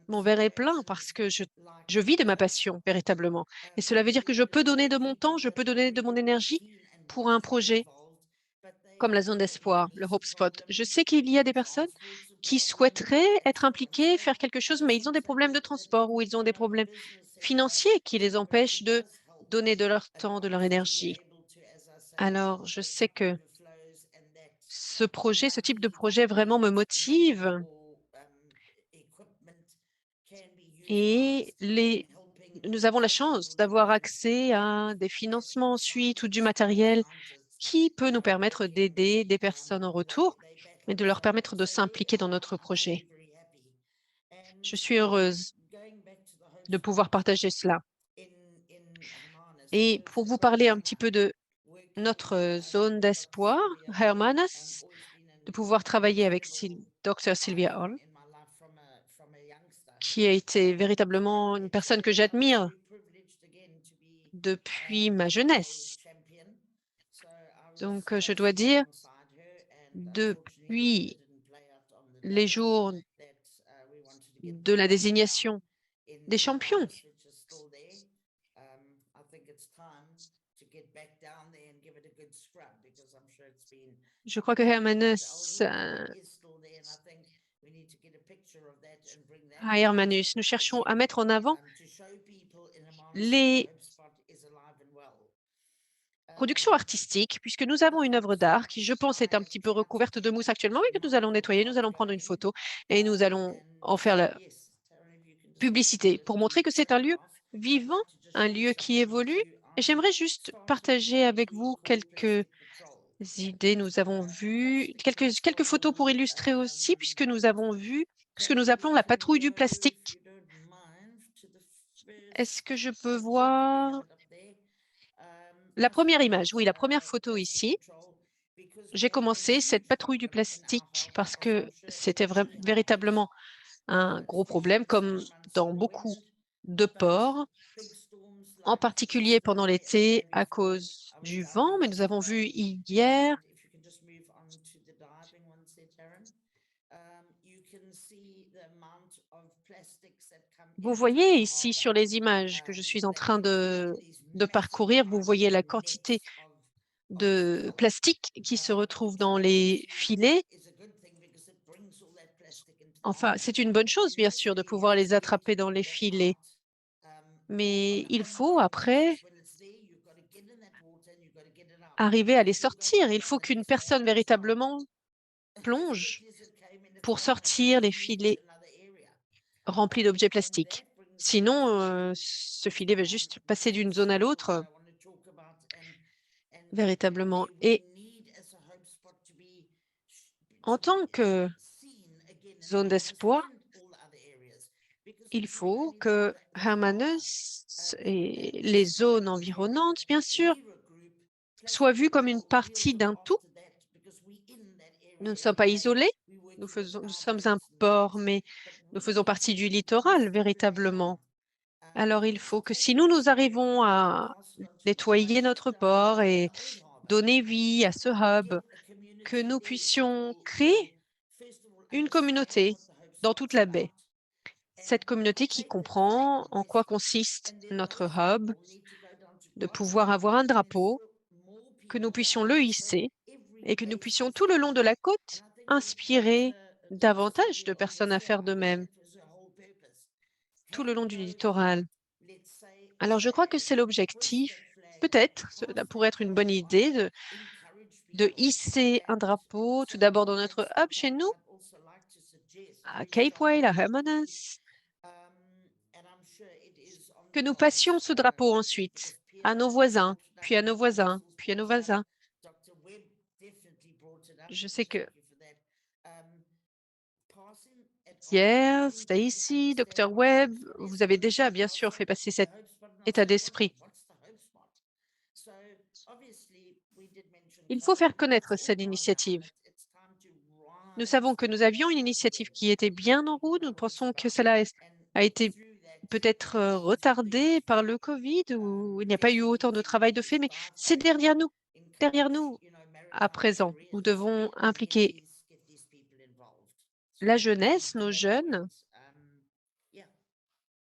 Mon verre est plein parce que je vis de ma passion, véritablement. Et cela veut dire que je peux donner de mon temps, je peux donner de mon énergie pour un projet comme la zone d'espoir, le Hope Spot. Je sais qu'il y a des personnes qui souhaiteraient être impliquées, faire quelque chose, mais ils ont des problèmes de transport ou ils ont des problèmes financiers qui les empêchent de donner de leur temps, de leur énergie. Alors, je sais que ce type de projet vraiment me motive. Et nous avons la chance d'avoir accès à des financements ensuite ou du matériel qui peut nous permettre d'aider des personnes en retour et de leur permettre de s'impliquer dans notre projet. Je suis heureuse de pouvoir partager cela. Et pour vous parler un petit peu de notre zone d'espoir, Hermanus, de pouvoir travailler avec Dr. Sylvia Hall, qui a été véritablement une personne que j'admire depuis ma jeunesse. Donc, je dois dire, depuis les jours de la désignation des champions, je crois que Hermanus, nous cherchons à mettre en avant les production artistique, puisque nous avons une œuvre d'art qui, je pense, est un petit peu recouverte de mousse actuellement, mais que nous allons nettoyer, nous allons prendre une photo et nous allons en faire la publicité pour montrer que c'est un lieu vivant, un lieu qui évolue. Et j'aimerais juste partager avec vous quelques idées. Nous avons vu quelques photos pour illustrer aussi, puisque nous avons vu ce que nous appelons la patrouille du plastique. Est-ce que je peux voir La première image, oui, la première photo ici. J'ai commencé cette patrouille du plastique parce que c'était véritablement un gros problème, comme dans beaucoup de ports, en particulier pendant l'été à cause du vent. Mais nous avons vu hier vous voyez ici sur les images que je suis en train de parcourir, vous voyez la quantité de plastique qui se retrouve dans les filets. Enfin, c'est une bonne chose, bien sûr, de pouvoir les attraper dans les filets. Mais il faut après arriver à les sortir. Il faut qu'une personne véritablement plonge pour sortir les filets remplis d'objets plastiques. Sinon, ce filet va juste passer d'une zone à l'autre, véritablement. Et en tant que zone d'espoir, il faut que Hermanus et les zones environnantes, bien sûr, soient vues comme une partie d'un tout. Nous ne sommes pas isolés, nous sommes un port, mais nous faisons partie du littoral, véritablement. Alors, il faut que si nous arrivons à nettoyer notre port et donner vie à ce hub, que nous puissions créer une communauté dans toute la baie. Cette communauté qui comprend en quoi consiste notre hub, de pouvoir avoir un drapeau, que nous puissions le hisser et que nous puissions tout le long de la côte inspirer davantage de personnes à faire de même, tout le long du littoral. Alors, je crois que c'est l'objectif. Peut-être, cela pourrait être une bonne idée de hisser un drapeau, tout d'abord dans notre hub chez nous, à Cape Whale, à Hermanus, que nous passions ce drapeau ensuite à nos voisins, puis à nos voisins, puis à nos voisins. Je sais que Pierre, Stacy, Dr. Webb, vous avez déjà bien sûr fait passer cet état d'esprit. Il faut faire connaître cette initiative. Nous savons que nous avions une initiative qui était bien en route. Nous pensons que cela a été peut-être retardé par le Covid ou il n'y a pas eu autant de travail de fait, mais c'est derrière nous à présent. Nous devons impliquer la jeunesse, nos jeunes.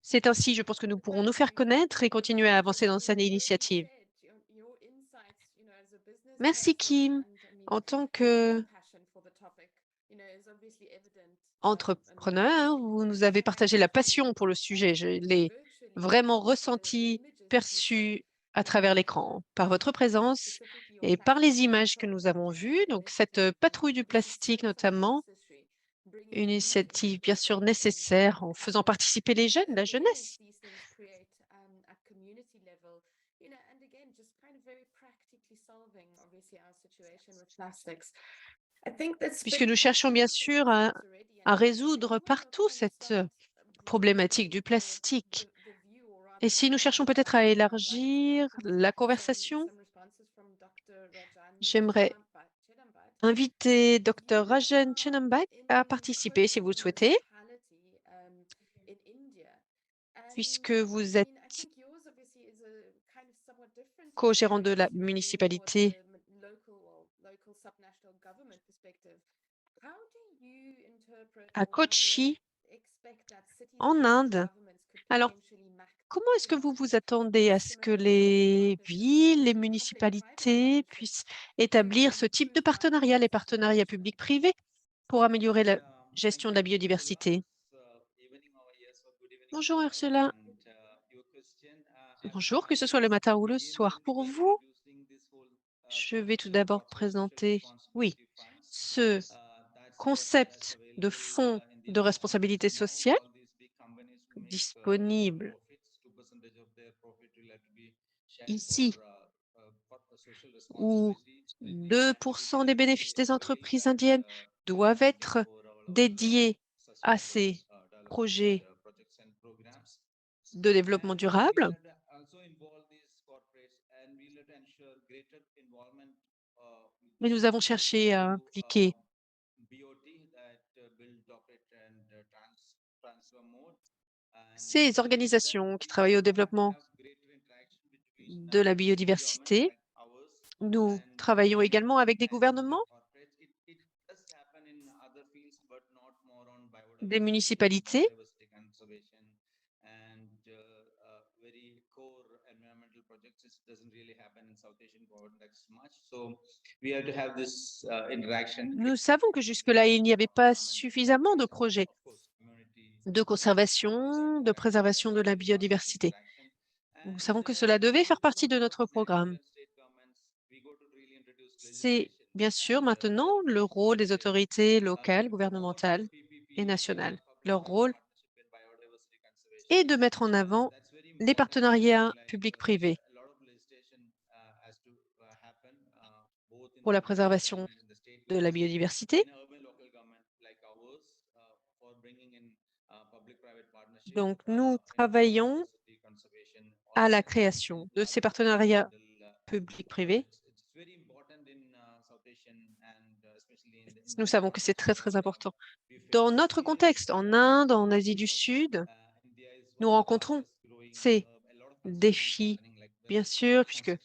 C'est ainsi, je pense que nous pourrons nous faire connaître et continuer à avancer dans cette initiative. Merci, Kim. En tant que entrepreneur, vous nous avez partagé la passion pour le sujet. Je l'ai vraiment ressenti, perçu à travers l'écran, par votre présence et par les images que nous avons vues. Donc, cette patrouille du plastique notamment, une initiative bien sûr nécessaire en faisant participer les jeunes, la jeunesse. Puisque nous cherchons bien sûr à résoudre partout cette problématique du plastique. Et si nous cherchons peut-être à élargir la conversation, j'aimerais inviter Dr. Rajan Chenambak à participer si vous le souhaitez, puisque vous êtes co-gérant de la municipalité à Kochi, en Inde. Alors, comment est-ce que vous vous attendez à ce que les villes, les municipalités puissent établir ce type de partenariat, les partenariats publics-privés, pour améliorer la gestion de la biodiversité? Bonjour Ursula. Bonjour, que ce soit le matin ou le soir. Pour vous, je vais tout d'abord présenter, oui, ce concept de fonds de responsabilité sociale disponible ici, où 2% des bénéfices des entreprises indiennes doivent être dédiés à ces projets de développement durable. mais nous avons cherché à impliquer ces organisations qui travaillent au développement de la biodiversité. Nous travaillons également avec des gouvernements, des municipalités, nous savons que jusque-là, il n'y avait pas suffisamment de projets de conservation, de préservation de la biodiversité. Nous savons que cela devait faire partie de notre programme. C'est bien sûr maintenant le rôle des autorités locales, gouvernementales et nationales. Leur rôle est de mettre en avant les partenariats publics-privés pour la préservation de la biodiversité. Donc, nous travaillons à la création de ces partenariats publics-privés. Nous savons que c'est très, très important. Dans notre contexte, en Inde, en Asie du Sud, nous rencontrons ces défis, bien sûr, puisque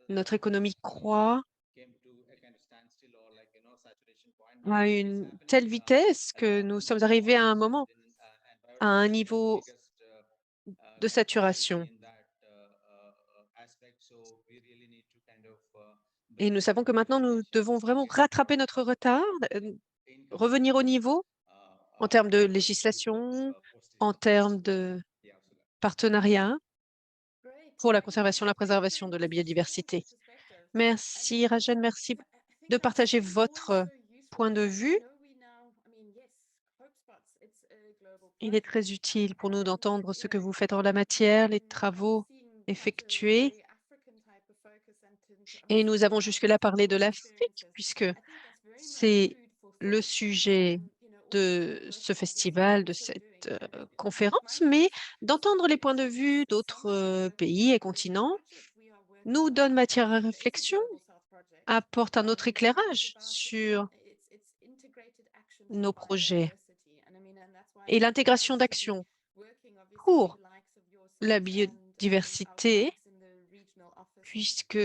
notre économie croît à une telle vitesse que nous sommes arrivés à un moment, à un niveau de saturation. Et nous savons que maintenant, nous devons vraiment rattraper notre retard, revenir au niveau en termes de législation, en termes de partenariat pour la conservation et la préservation de la biodiversité. Merci, Rajan, merci de partager votre point de vue. Il est très utile pour nous d'entendre ce que vous faites en la matière, les travaux effectués. Et nous avons jusque-là parlé de l'Afrique, puisque c'est le sujet de ce festival, de cette conférence, mais d'entendre les points de vue d'autres pays et continents nous donne matière à réflexion, apporte un autre éclairage sur nos projets et l'intégration d'actions pour la biodiversité, puisque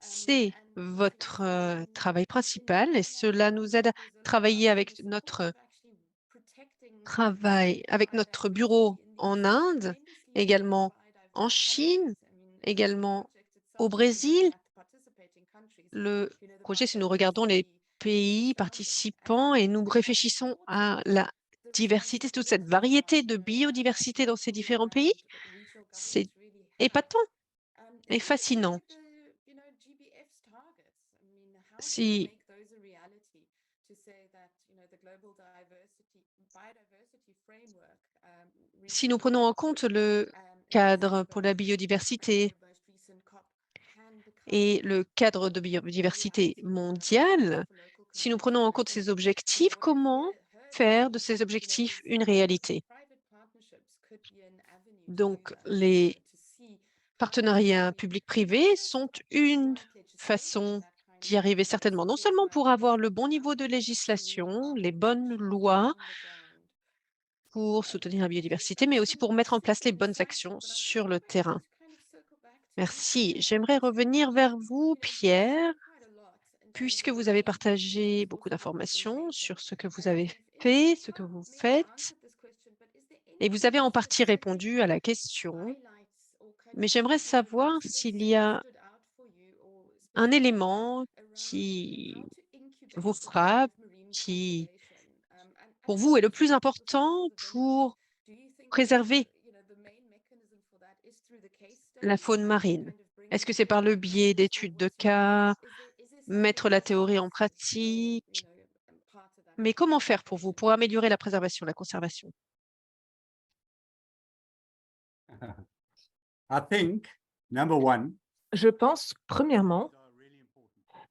c'est votre travail principal et cela nous aide à travailler avec notre bureau en Inde, également en Chine, également au Brésil. Le projet, c'est nous regardons les pays participants et nous réfléchissons à la diversité, toute cette variété de biodiversité dans ces différents pays. C'est épatant et fascinant. Si nous prenons en compte le cadre pour la biodiversité et le cadre de biodiversité mondiale, si nous prenons en compte ces objectifs, comment faire de ces objectifs une réalité? Donc, les partenariats publics-privés sont une façon d'y arriver certainement, non seulement pour avoir le bon niveau de législation, les bonnes lois pour soutenir la biodiversité, mais aussi pour mettre en place les bonnes actions sur le terrain. Merci. J'aimerais revenir vers vous, Pierre, puisque vous avez partagé beaucoup d'informations sur ce que vous avez fait, ce que vous faites, et vous avez en partie répondu à la question, mais j'aimerais savoir s'il y a un élément qui vous frappe, qui, pour vous, est le plus important pour préserver la faune marine. Est-ce que c'est par le biais d'études de cas, mettre la théorie en pratique? Mais comment faire pour vous, pour améliorer la préservation, la conservation? Je pense, premièrement,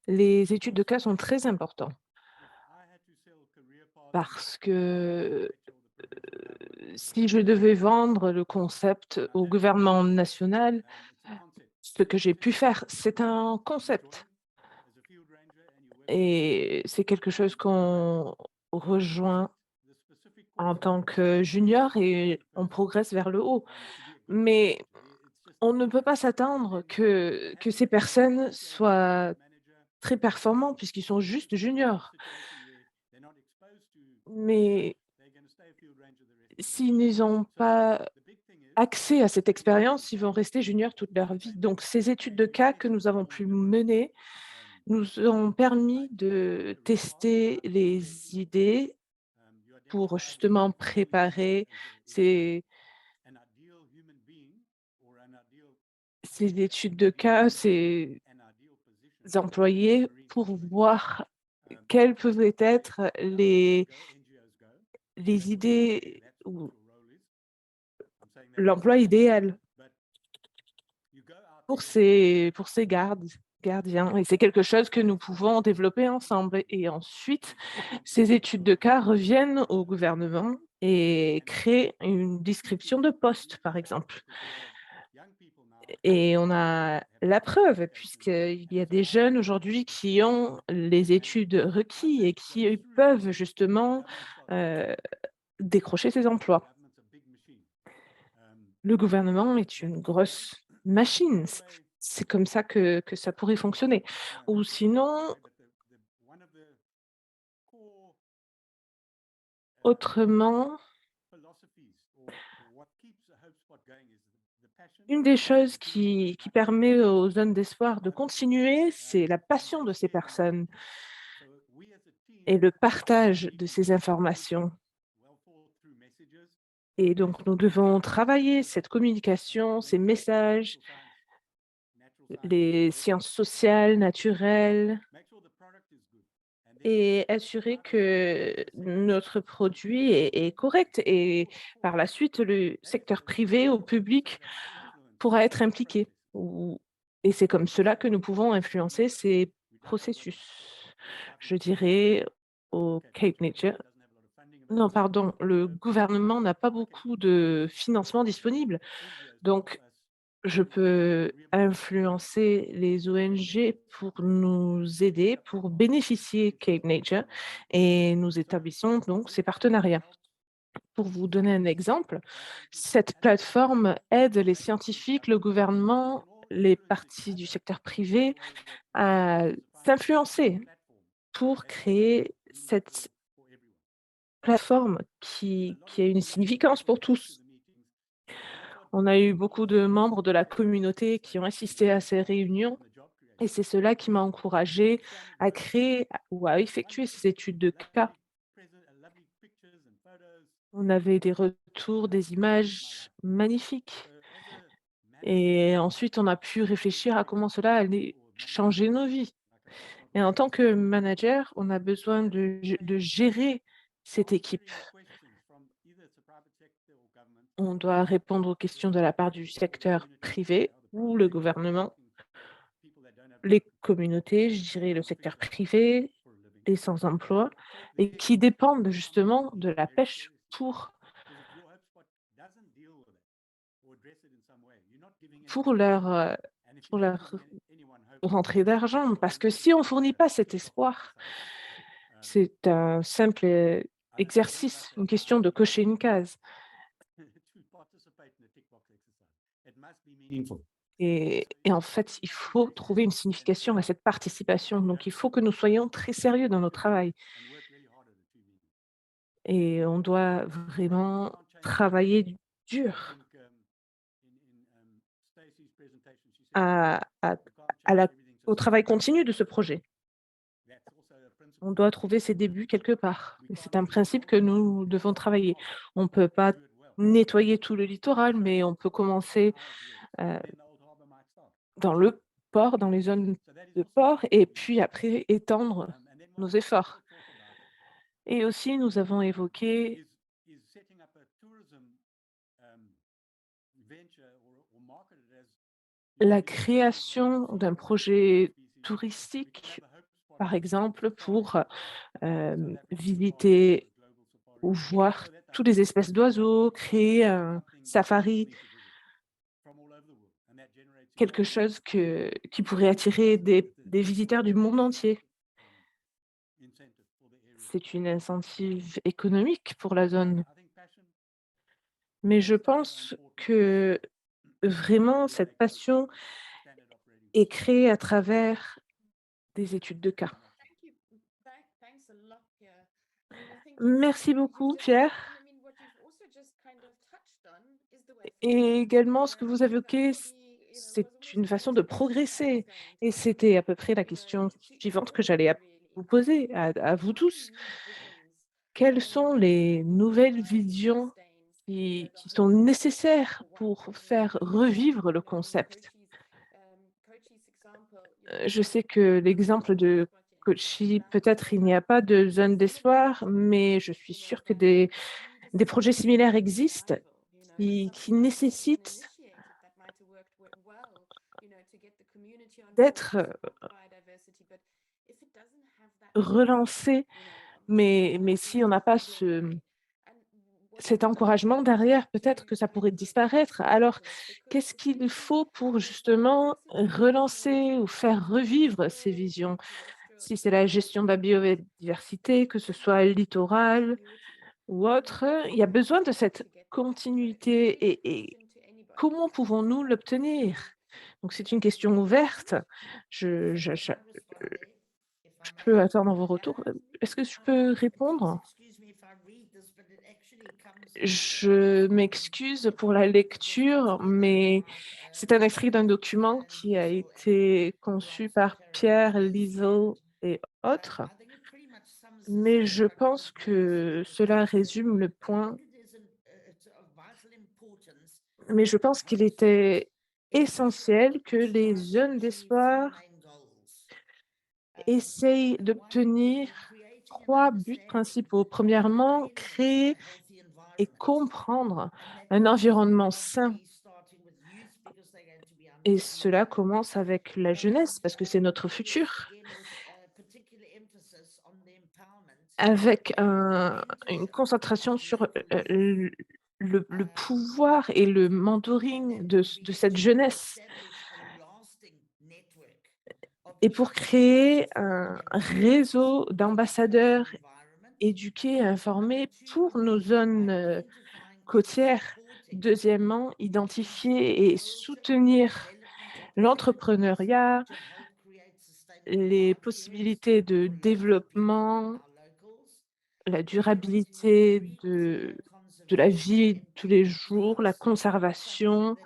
les études de cas sont très importantes parce que si je devais vendre le concept au gouvernement national, ce que j'ai pu faire, c'est un concept. et c'est quelque chose qu'on rejoint en tant que junior et on progresse vers le haut. Mais on ne peut pas s'attendre que ces personnes soient très performants puisqu'ils sont juste juniors. Mais s'ils n'ont pas accès à cette expérience, ils vont rester juniors toute leur vie. Donc ces études de cas que nous avons pu mener nous ont permis de tester les idées pour justement préparer ces ces études de cas, ces employés pour voir quelles pouvaient être les idées ou l'emploi idéal pour ces gardiens et c'est quelque chose que nous pouvons développer ensemble et ensuite ces études de cas reviennent au gouvernement et créent une description de poste, par exemple. Et on a la preuve puisqu'il y a des jeunes aujourd'hui qui ont les études requis et qui peuvent justement, heu, décrocher ces emplois. Le gouvernement est une grosse machine, c'est comme ça que ça pourrait fonctionner. Ou sinon, autrement, une des choses qui permet aux zones d'espoir de continuer, c'est la passion de ces personnes et le partage de ces informations. Et donc nous devons travailler cette communication, ces messages, les sciences sociales, naturelles et assurer que notre produit est correct et par la suite, le secteur privé ou public pourra être impliqué ou et c'est comme cela que nous pouvons influencer ces processus. Je dirais au Cape Nature non, pardon, le gouvernement n'a pas beaucoup de financement disponible, donc je peux influencer les ONG pour nous aider, pour bénéficier Cape Nature et nous établissons donc ces partenariats. Pour vous donner un exemple, cette plateforme aide les scientifiques, le gouvernement, les parties du secteur privé à s'influencer pour créer cette plateforme qui a une significance pour tous. On a eu beaucoup de membres de la communauté qui ont assisté à ces réunions et c'est cela qui m'a encouragée à créer ou à effectuer ces études de cas. On avait des retours, des images magnifiques et ensuite on a pu réfléchir à comment cela allait changer nos vies. Et en tant que manager, on a besoin de gérer cette équipe. On doit répondre aux questions de la part du secteur privé ou le gouvernement, les communautés, je dirais le secteur privé, les sans-emploi et qui dépendent justement de la pêche pour pour leur rentrée d'argent. Parce que si on ne fournit pas cet espoir, c'est un simple, exercice, une question de cocher une case. Et en fait, il faut trouver une signification à cette participation. Donc il faut que nous soyons très sérieux dans notre travail et on doit vraiment travailler dur à à à la au travail continu de ce projet. On doit trouver ses débuts quelque part et c'est un principe que nous devons travailler. On ne peut pas nettoyer tout le littoral, mais on peut commencer, heu, dans le port, dans les zones de port et puis après étendre nos efforts. Et aussi nous avons évoqué la création d'un projet touristique, par exemple pour, visiter ou voir toutes les espèces d'oiseaux, créer un safari, quelque chose qui pourrait attirer des visiteurs du monde entier. c'est une incentive économique pour la zone. Mais je pense que vraiment cette passion est créée à travers des études de cas. Thank you. Thanks a lot, Pierre. I mean, I think Merci beaucoup, Pierre. and I mean, what you've also just kind of touched on is the way Et forward. également, ce que vous évoquez, Everybody, c'est was une almost façon de waiting for that progresser. same Et time, c'était à peu près la question to suivante que evolve j'allais really. vous poser, à vous What are tous. new visions Quelles sont les nouvelles visions qui sont nécessaires pour faire revivre le concept? Je sais que l'exemple de Kochi, peut-être il n'y a pas de zone d'espoir, mais je suis sûre que des projets similaires existent qui nécessitent d'être relancés, mais si on n'a pas cet encouragement derrière, peut-être que ça pourrait disparaître. Alors, qu'est-ce qu'il faut pour justement relancer ou faire revivre ces visions? Si c'est la gestion de la biodiversité, que ce soit le littoral ou autre, il y a besoin de cette continuité et comment pouvons-nous l'obtenir? Donc c'est une question ouverte. Je peux attendre vos retours. Est-ce que je peux répondre? Je m'excuse pour la lecture, mais c'est un extrait d'un document qui a été conçu par Pierre Liesel et autres. Mais je pense que cela résume le point. Mais je pense qu'il était essentiel que les jeunes d'espoir essayent d'obtenir 3 buts principaux. Premièrement, créer et comprendre un environnement sain. Et cela commence avec la jeunesse, parce que c'est notre futur. Avec une concentration sur, le pouvoir et le mentoring de cette jeunesse. Et pour créer un réseau d'ambassadeurs éduqués, informés pour nos zones, côtières. Deuxièmement, identifier et soutenir l'entrepreneuriat, les possibilités de développement, la durabilité de la vie de tous les jours, la conservation,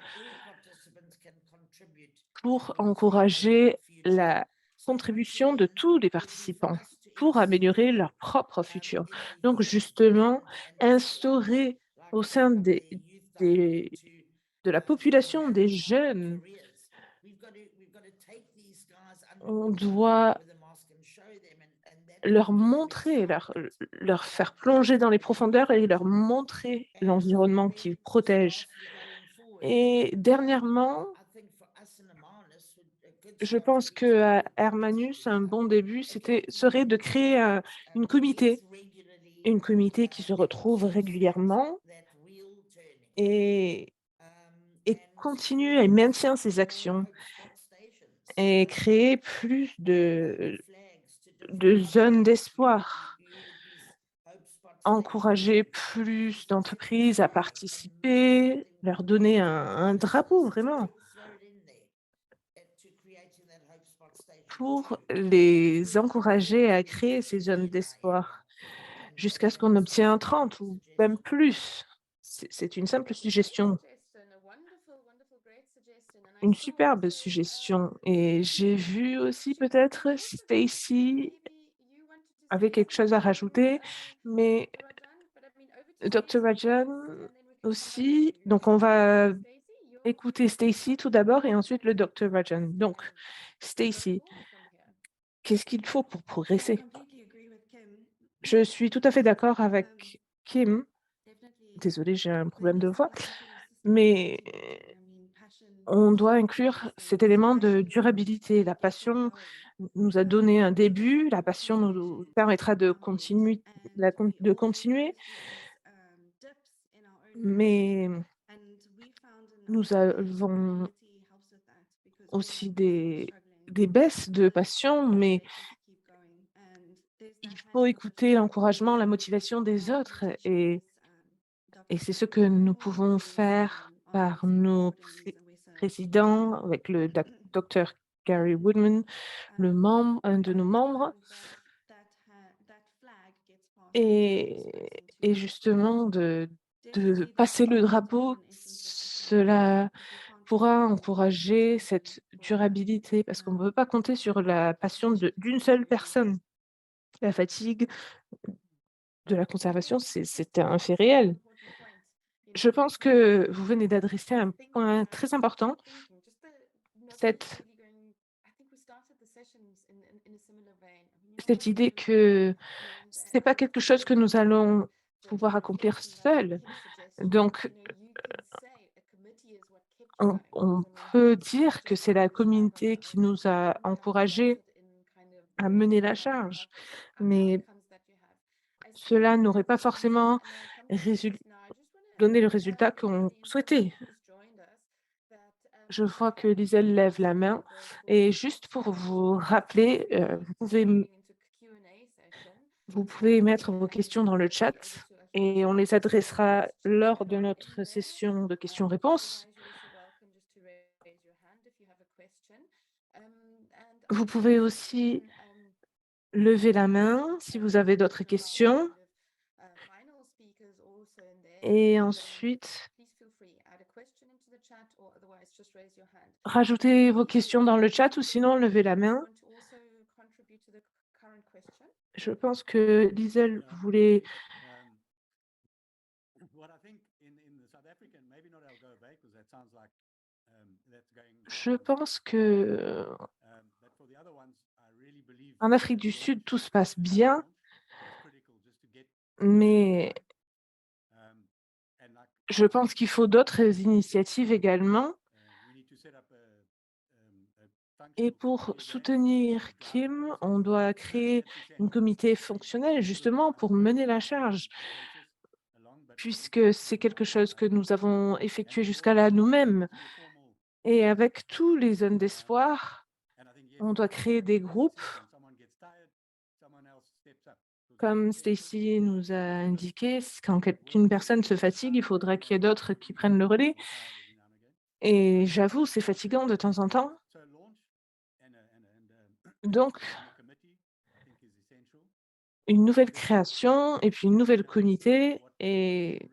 pour encourager la contribution de tous les participants, pour améliorer leur propre futur. Donc justement, instaurer au sein des de la population, des jeunes, on doit leur montrer, leur faire plonger dans les profondeurs et leur montrer l'environnement qu'ils protègent. Et dernièrement, je pense qu'à Hermanus, un bon début, serait de créer une comité qui se retrouve régulièrement et continue et maintient ses actions et créer plus de zones d'espoir. Encourager plus d'entreprises à participer, leur donner un drapeau vraiment pour les encourager à créer ces zones d'espoir jusqu'à ce qu'on obtienne 30 ou même plus. C'est une simple suggestion, une superbe suggestion et j'ai vu aussi peut-être Stacy avait quelque chose à rajouter, mais Dr. Rajan aussi. Donc on va écouter Stacy tout d'abord et ensuite le Dr. Rajan. Donc Stacy, qu'est-ce qu'il faut pour progresser? Je suis tout à fait d'accord avec Kim. Désolée, j'ai un problème de voix, mais on doit inclure cet élément de durabilité. La passion nous a donné un début, la passion nous permettra de continuer, mais nous avons aussi des baisses de passion, mais il faut écouter l'encouragement, la motivation des autres et c'est ce que nous pouvons faire par nos présidents, avec le docteur Gary Woodman, un de nos membres, et justement de passer le drapeau, cela pourra encourager cette durabilité parce qu'on ne peut pas compter sur la passion d'une seule personne. La fatigue de la conservation, c'est un fait réel. Je pense que vous venez d'adresser un point très important, cette cette idée que c'est pas quelque chose que nous allons pouvoir accomplir seuls. Donc, on peut dire que c'est la communauté qui nous a encouragés à mener la charge, mais cela n'aurait pas forcément donné le résultat qu'on souhaitait. Je vois que Liselle lève la main et juste pour vous rappeler, vous pouvez mettre vos questions dans le chat et on les adressera lors de notre session de questions-réponses. Vous pouvez aussi lever la main si vous avez d'autres questions. Et ensuite, rajoutez vos questions dans le chat ou sinon levez la main. Je pense que Liselle voulait. Je pense que en Afrique du Sud, tout se passe bien, mais je pense qu'il faut d'autres initiatives également. Et pour soutenir Kim, on doit créer un comité fonctionnel justement pour mener la charge, puisque c'est quelque chose que nous avons effectué jusqu'à là nous-mêmes. Et avec tous les zones d'espoir, on doit créer des groupes. Comme Stacy nous a indiqué, quand une personne se fatigue, il faudra qu'il y ait d'autres qui prennent le relais. Et j'avoue, c'est fatigant de temps en temps. Donc, une nouvelle création et puis une nouvelle comité et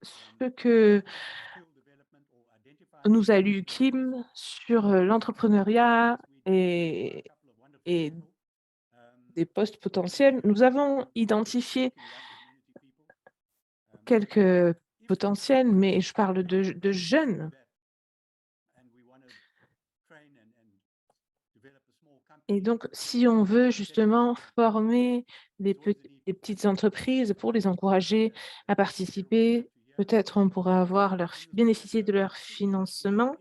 ce que nous a lu Kim sur l'entrepreneuriat et des postes potentiels, nous avons identifié quelques potentiels, mais je parle de jeunes. Et donc, si on veut justement former des petites entreprises pour les encourager à participer, peut-être on pourra bénéficier de leur financement,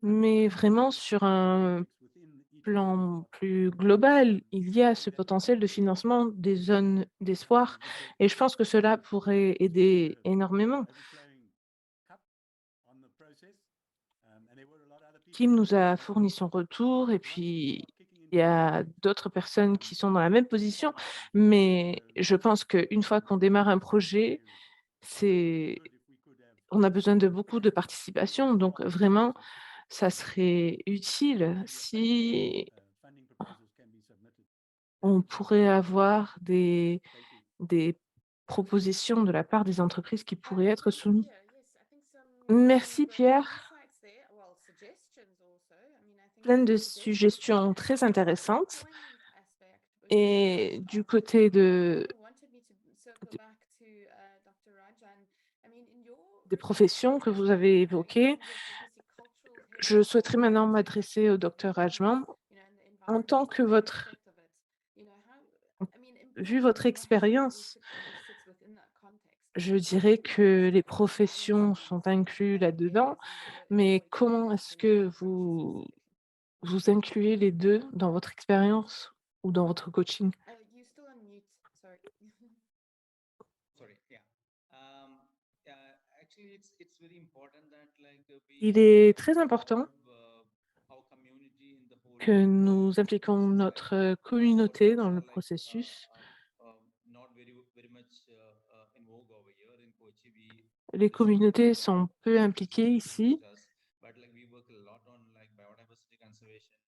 mais vraiment sur un plan plus global, il y a ce potentiel de financement des zones d'espoir et je pense que cela pourrait aider énormément. Kim nous a fourni son retour et puis il y a d'autres personnes qui sont dans la même position, mais je pense qu'une fois qu'on démarre un projet, on a besoin de beaucoup de participation, donc vraiment, ça serait utile si on pourrait avoir des propositions de la part des entreprises qui pourraient être soumises. Merci Pierre. Plein de suggestions très intéressantes et du côté des professions que vous avez évoquées, je souhaiterais maintenant m'adresser au docteur Rajman. En tant que vu votre expérience, je dirais que les professions sont incluses là-dedans, mais comment est-ce que vous incluez les 2 dans votre expérience ou dans votre coaching? Il est très important que nous impliquons notre communauté dans le processus. Les communautés sont peu impliquées ici.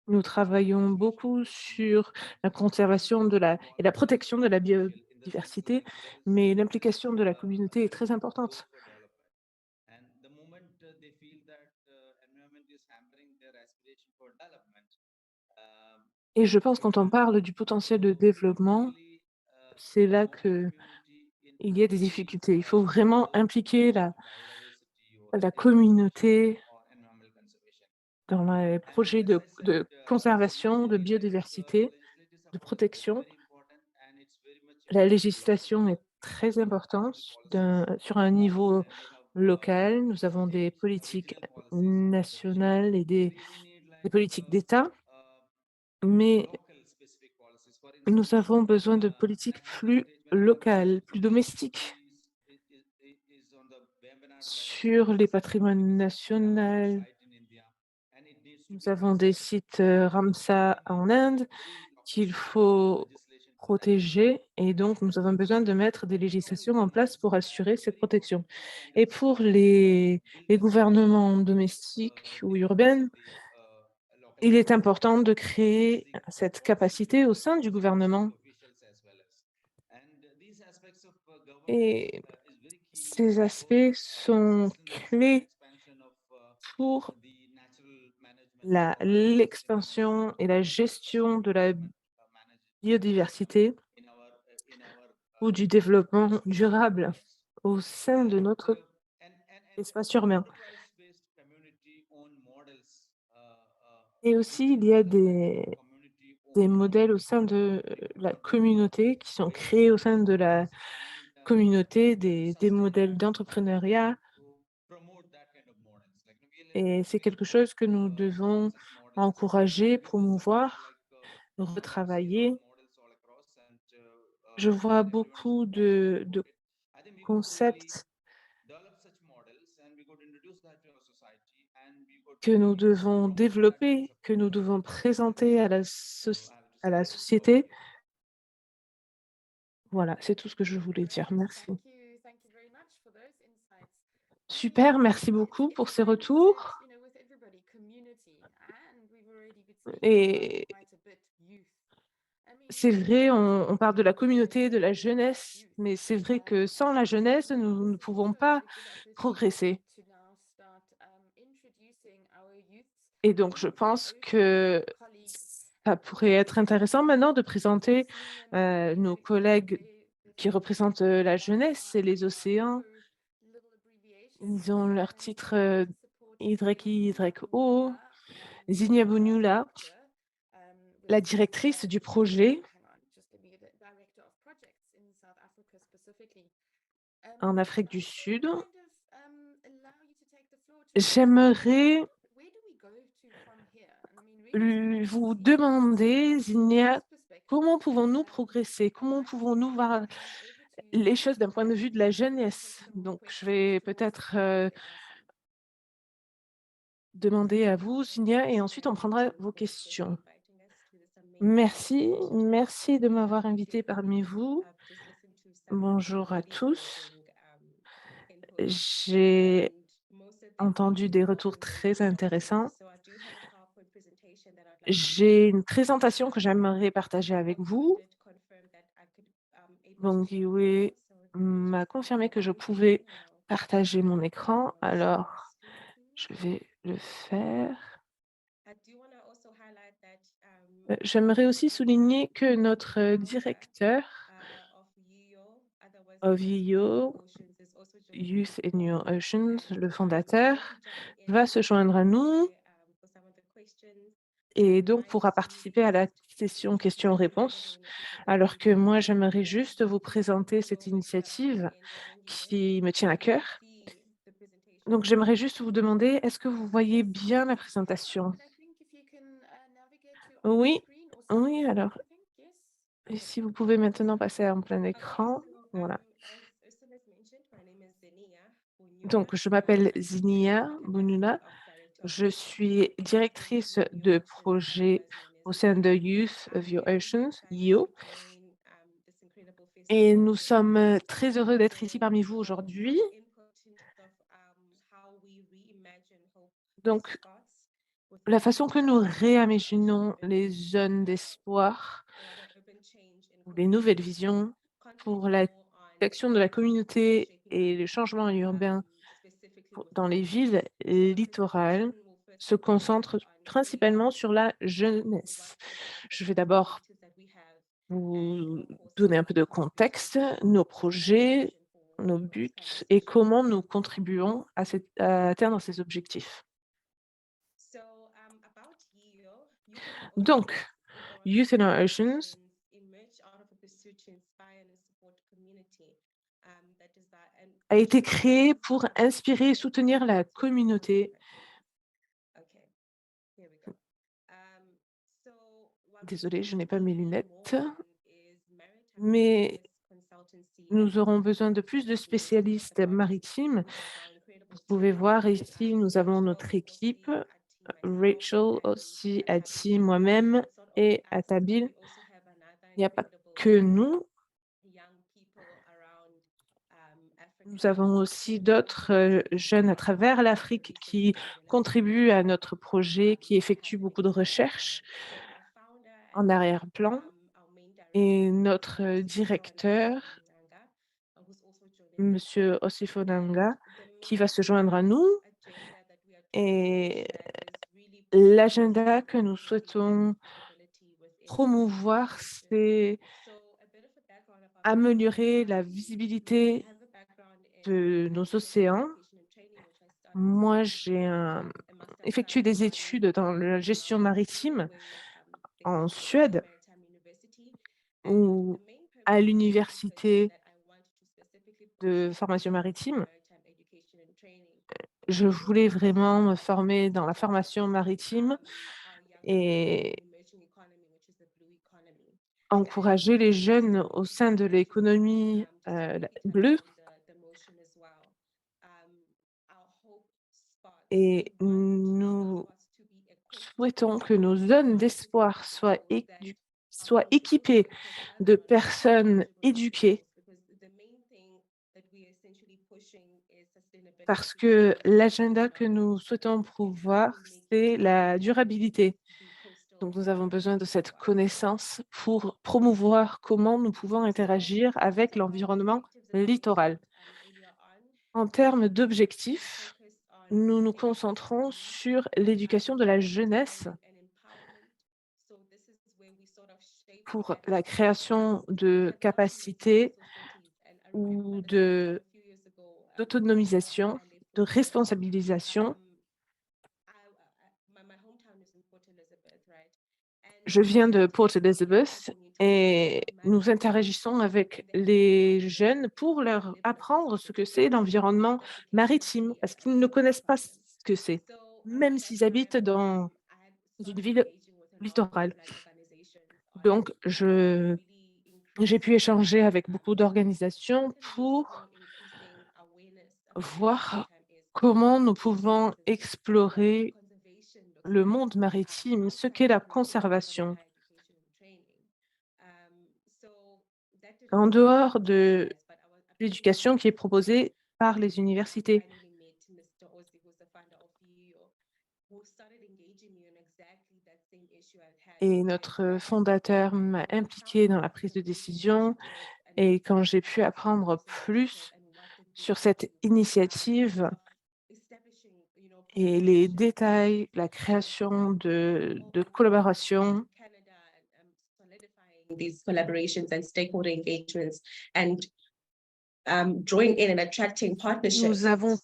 Nous travaillons beaucoup sur la conservation et la protection de la biodiversité, mais l'implication de la communauté est très importante. Et je pense quand on parle du potentiel de développement, c'est là qu'il y a des difficultés. Il faut vraiment impliquer la communauté dans les projets de conservation, de biodiversité, de protection. La législation est très importante sur un niveau local. Nous avons des politiques nationales et des politiques d'État, mais nous avons besoin de politiques plus locales, plus domestiques sur les patrimoines nationaux. Nous avons des sites Ramsar en Inde qu'il faut protéger et donc nous avons besoin de mettre des législations en place pour assurer cette protection. Et pour les gouvernements domestiques ou urbains, il est important de créer cette capacité au sein du gouvernement. Et ces aspects sont clés pour l'expansion et la gestion de la biodiversité ou du développement durable au sein de notre espace urbain. Et aussi, il y a des modèles au sein de la communauté qui sont créés au sein de la communauté, des modèles d'entrepreneuriat. Et c'est quelque chose que nous devons encourager, promouvoir, retravailler. Je vois beaucoup de concepts que nous devons développer, que nous devons présenter à la société. Voilà, c'est tout ce que je voulais dire. Merci. Thank you very much for those insights. Super, merci beaucoup pour ces retours. With everybody, community, and we've already been speaking Et about quite a bit youth. c'est vrai, on parle de la communauté, de la jeunesse, mais c'est vrai que sans la jeunesse, nous ne pouvons pas progresser. Et donc, je pense que ça pourrait être intéressant maintenant de présenter nos collègues qui représentent la jeunesse et les océans. Ils ont leur titre YYO, Zinia Bunula, la directrice du projet en Afrique du Sud. J'aimerais vous demander, Zinia, comment pouvons-nous progresser? Comment pouvons-nous voir les choses d'un point de vue de la jeunesse? Donc, je vais peut-être demander à vous, Zinia, et ensuite on prendra vos questions. Merci, merci de m'avoir invité parmi vous. Bonjour à tous. J'ai entendu des retours très intéressants. J'ai une présentation que j'aimerais partager avec vous. Bongui m'a confirmé que je pouvais partager mon écran, alors je vais le faire. J'aimerais aussi souligner que notre directeur of Youth in New Oceans, le fondateur, va se joindre à nous et donc pourra participer à la session questions-réponses, alors que moi, j'aimerais juste vous présenter cette initiative qui me tient à cœur. Donc, j'aimerais juste vous demander, est-ce que vous voyez bien la présentation? Oui, oui, alors, et si vous pouvez maintenant passer en plein écran, voilà. Donc, je m'appelle Zinia Bununa Je suis directrice de projet au sein de Youth of Your Oceans, YO, et nous sommes très heureux d'être ici parmi vous aujourd'hui. Donc, la façon que nous réimaginons les zones d'espoir ou les nouvelles visions pour l'action de la communauté et le changement urbain dans les villes littorales se concentre principalement sur la jeunesse. Je vais d'abord vous donner un peu de contexte, nos projets, nos buts et comment nous contribuons à atteindre ces objectifs. Donc, Youth in Our Oceans a été créé pour inspirer et soutenir la communauté. Désolée, je n'ai pas mes lunettes. Mais nous aurons besoin de plus de spécialistes maritimes. Vous pouvez voir ici, nous avons notre équipe, Rachel aussi, Ati, moi-même et Atabil. Il n'y a pas que nous. Nous avons aussi d'autres jeunes à travers l'Afrique qui contribuent à notre projet, qui effectuent beaucoup de recherches en arrière-plan. Et notre directeur, Monsieur Osifonanga, qui va se joindre à nous. Et l'agenda que nous souhaitons promouvoir, c'est améliorer la visibilité de nos océans. Moi, j'ai effectué des études dans la gestion maritime en Suède ou à l'université de formation maritime. Je voulais vraiment me former dans la formation maritime et encourager les jeunes au sein de l'économie bleue. Et nous souhaitons que nos zones d'espoir soient équipées de personnes éduquées, parce que l'agenda que nous souhaitons promouvoir, c'est la durabilité. Donc, nous avons besoin de cette connaissance pour promouvoir comment nous pouvons interagir avec l'environnement littoral. En termes d'objectifs, nous nous concentrons sur l'éducation de la jeunesse pour la création de capacités ou d'autonomisation, de responsabilisation. Je viens de Port Elizabeth et nous interagissons avec les jeunes pour leur apprendre ce que c'est l'environnement maritime, parce qu'ils ne connaissent pas ce que c'est, même s'ils habitent dans une ville littorale. Donc, j'ai pu échanger avec beaucoup d'organisations pour voir comment nous pouvons explorer le monde maritime, ce qu'est la conservation. En dehors de l'éducation qui est proposée par les universités. Et notre fondateur m'a impliqué dans la prise de décision. Et quand j'ai pu apprendre plus sur cette initiative et les détails, la création de collaborations, these collaborations and stakeholder engagements and drawing in and attracting partnerships. Nous avons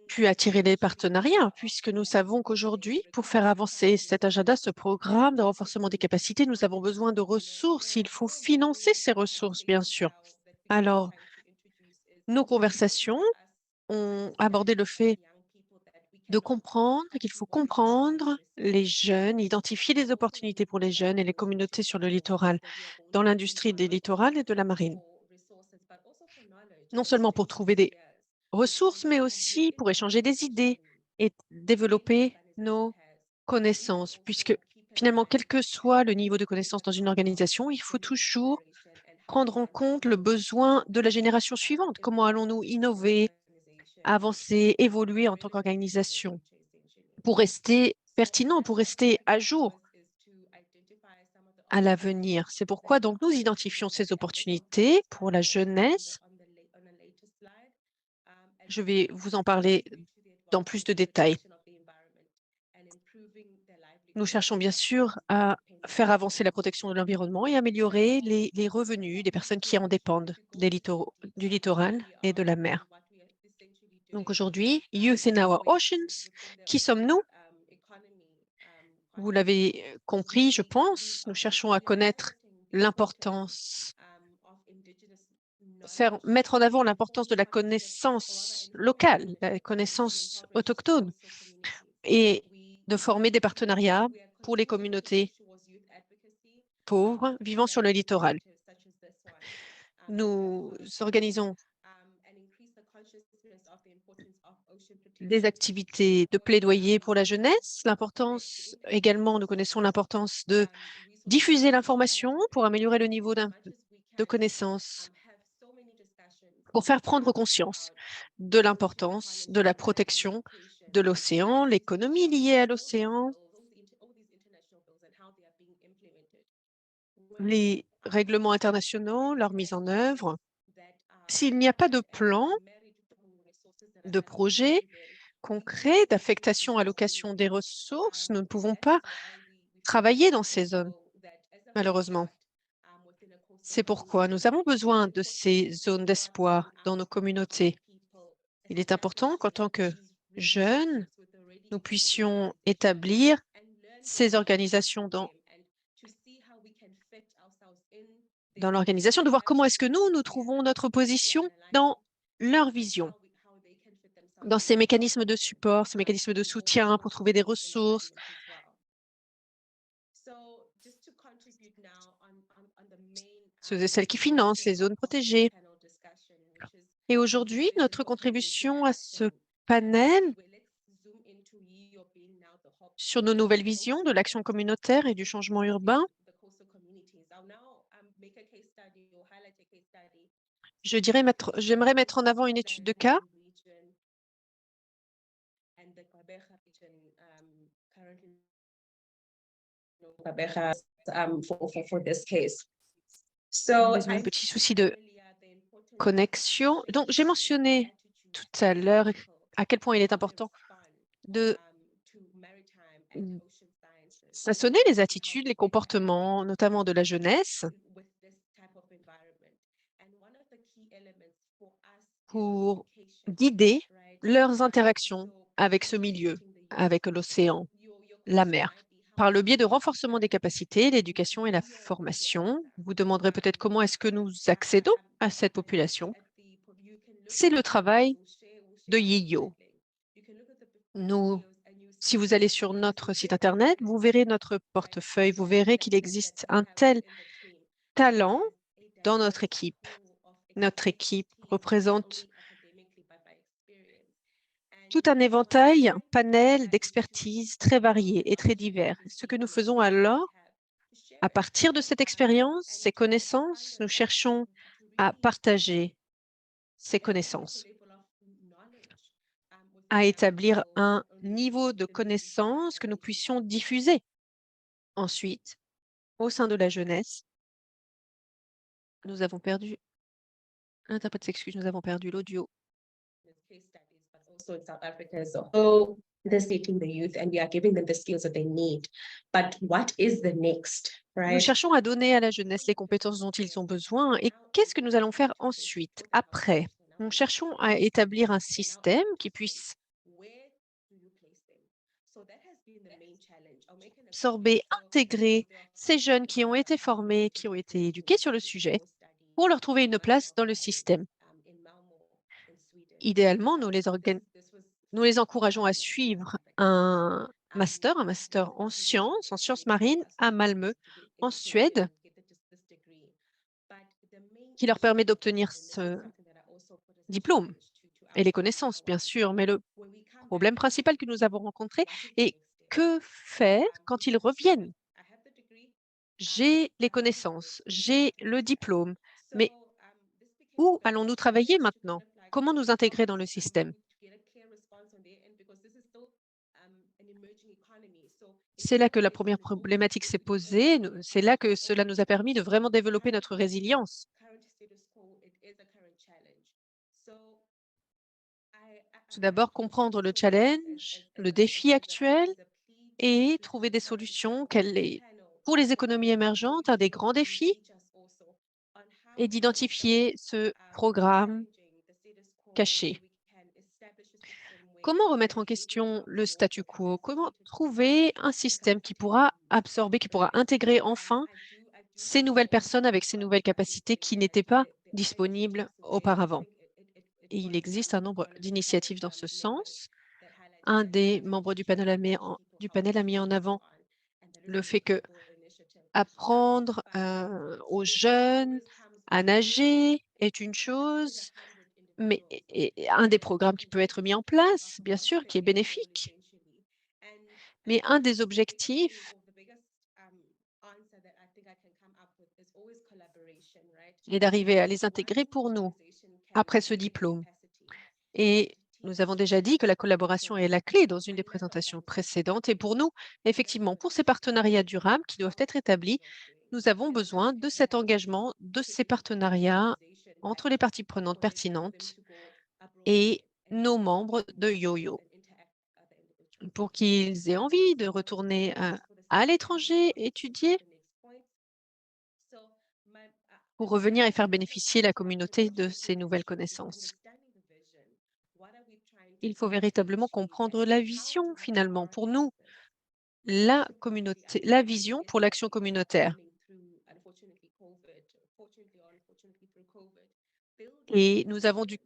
pu attirer des partenariats, puisque nous savons qu'aujourd'hui, pour faire avancer cet agenda, ce programme de renforcement des capacités, nous avons besoin de ressources. Il faut financer ces ressources, bien sûr. Alors, nos conversations ont abordé le fait de comprendre qu'il faut comprendre les jeunes, identifier les opportunités pour les jeunes et les communautés sur le littoral, dans l'industrie des littorales et de la marine. Non seulement pour trouver des ressources, mais aussi pour échanger des idées, et développer nos connaissances, puisque finalement, quel que soit le niveau de connaissance dans une organisation, il faut toujours prendre en compte le besoin de la génération suivante. Comment allons-nous innover, avancer, évoluer en tant qu'organisation pour rester pertinent, pour rester à jour à l'avenir? C'est pourquoi donc nous identifions ces opportunités pour la jeunesse. Je vais vous en parler dans plus de détails. Nous cherchons bien sûr à faire avancer la protection de l'environnement et améliorer les revenus des personnes qui en dépendent du littoral et de la mer. Donc aujourd'hui, Youth in Our Oceans, qui sommes-nous? Vous l'avez compris, je pense, nous cherchons à connaître l'importance, mettre en avant l'importance de la connaissance locale, la connaissance autochtone, et de former des partenariats pour les communautés pauvres vivant sur le littoral. Nous organisons des activités de plaidoyer pour la jeunesse. L'importance également, nous connaissons l'importance de diffuser l'information pour améliorer le niveau de connaissance, pour faire prendre conscience de l'importance de la protection de l'océan, l'économie liée à l'océan, les règlements internationaux, leur mise en œuvre. S'il n'y a pas de plan, de projet concret d'affectation allocation des ressources, nous ne pouvons pas travailler dans ces zones, malheureusement. C'est pourquoi nous avons besoin de ces zones d'espoir dans nos communautés. Il est important qu'en tant que jeunes, nous puissions établir ces organisations dans l'organisation, de voir comment est-ce que nous trouvons notre position dans leur vision, dans ces mécanismes de support, ces mécanismes de soutien pour trouver des ressources. Ceux et celles qui financent les zones protégées. Et aujourd'hui, notre contribution à ce panel sur nos nouvelles visions de l'action communautaire et du changement urbain. J'aimerais mettre en avant une étude de cas un petit souci de connexion. Donc, j'ai mentionné tout à l'heure à quel point il est important de façonner les attitudes, les comportements, notamment de la jeunesse, pour guider leurs interactions avec ce milieu, avec l'océan, la mer, par le biais de renforcement des capacités, l'éducation et la formation. Vous demanderez peut-être comment est-ce que nous accédons à cette population. C'est le travail de YIYO. Si vous allez sur notre site Internet, vous verrez notre portefeuille, vous verrez qu'il existe un tel talent dans notre équipe. Notre équipe représente tout un éventail, un panel d'expertise très varié et très divers. Ce que nous faisons alors, à partir de cette expérience, ces connaissances, nous cherchons à partager ces connaissances, à établir un niveau de connaissance que nous puissions diffuser. Ensuite, au sein de la jeunesse, nous avons perdu, l'interprète s'excuse, nous avons perdu l'audio. Also in South Africa as a whole, they're teaching the youth and we are giving them the skills that they need. But what is the next, Nous right? cherchons à donner à la jeunesse les compétences dont ils ont besoin. Et qu'est-ce que nous allons faire ensuite, après? Nous cherchons à établir un système qui puisse absorber, intégrer ces jeunes qui ont été formés, qui ont été éduqués sur le sujet, pour leur trouver une place dans le système. Idéalement, nous les encourageons à suivre un master en sciences marines à Malmö, en Suède, qui leur permet d'obtenir ce diplôme et les connaissances, bien sûr. Mais le problème principal que nous avons rencontré et que faire quand ils reviennent? J'ai les connaissances, j'ai le diplôme, mais où allons-nous travailler maintenant? Comment nous intégrer dans le système? C'est là que la première problématique s'est posée. C'est là que cela nous a permis de vraiment développer notre résilience. Tout d'abord, comprendre le challenge, le défi actuel et trouver des solutions pour les économies émergentes, un des grands défis est d'identifier ce programme caché. Comment remettre en question le statu quo? Comment trouver un système qui pourra absorber, qui pourra intégrer enfin ces nouvelles personnes avec ces nouvelles capacités qui n'étaient pas disponibles auparavant? Et il existe un nombre d'initiatives dans ce sens. Un des membres du panel a mis en avant le fait que apprendre aux jeunes à nager est une chose, mais un des programmes qui peut être mis en place, bien sûr, qui est bénéfique. Mais un des objectifs est d'arriver à les intégrer pour nous après ce diplôme. Et nous avons déjà dit que la collaboration est la clé dans une des présentations précédentes. Et pour nous, effectivement, pour ces partenariats durables qui doivent être établis, nous avons besoin de cet engagement, de ces partenariats entre les parties prenantes pertinentes et nos membres de YoYo pour qu'ils aient envie de retourner à l'étranger, étudier, pour revenir et faire bénéficier la communauté de ces nouvelles connaissances. Il faut véritablement comprendre la vision, finalement, pour nous, la vision pour l'action communautaire. Et nous avons dû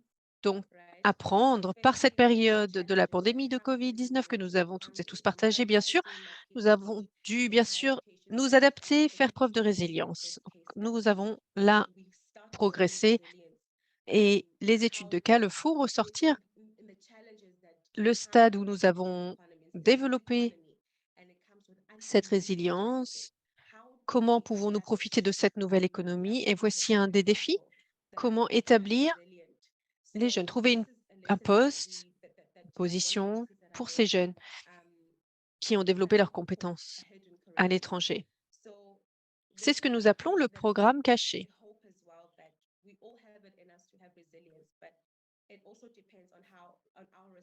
donc apprendre par cette période de la pandémie de Covid-19 que nous avons toutes et tous partagé, bien sûr. Nous avons dû, bien sûr, nous adapter, faire preuve de résilience. Nous avons là progressé et les études de cas le font ressortir. Le stade où nous avons développé cette résilience, comment pouvons-nous profiter de cette nouvelle économie? Et voici un des défis. Comment établir les jeunes, trouver un poste, une position pour ces jeunes qui ont développé leurs compétences à l'étranger. C'est ce que nous appelons le programme caché.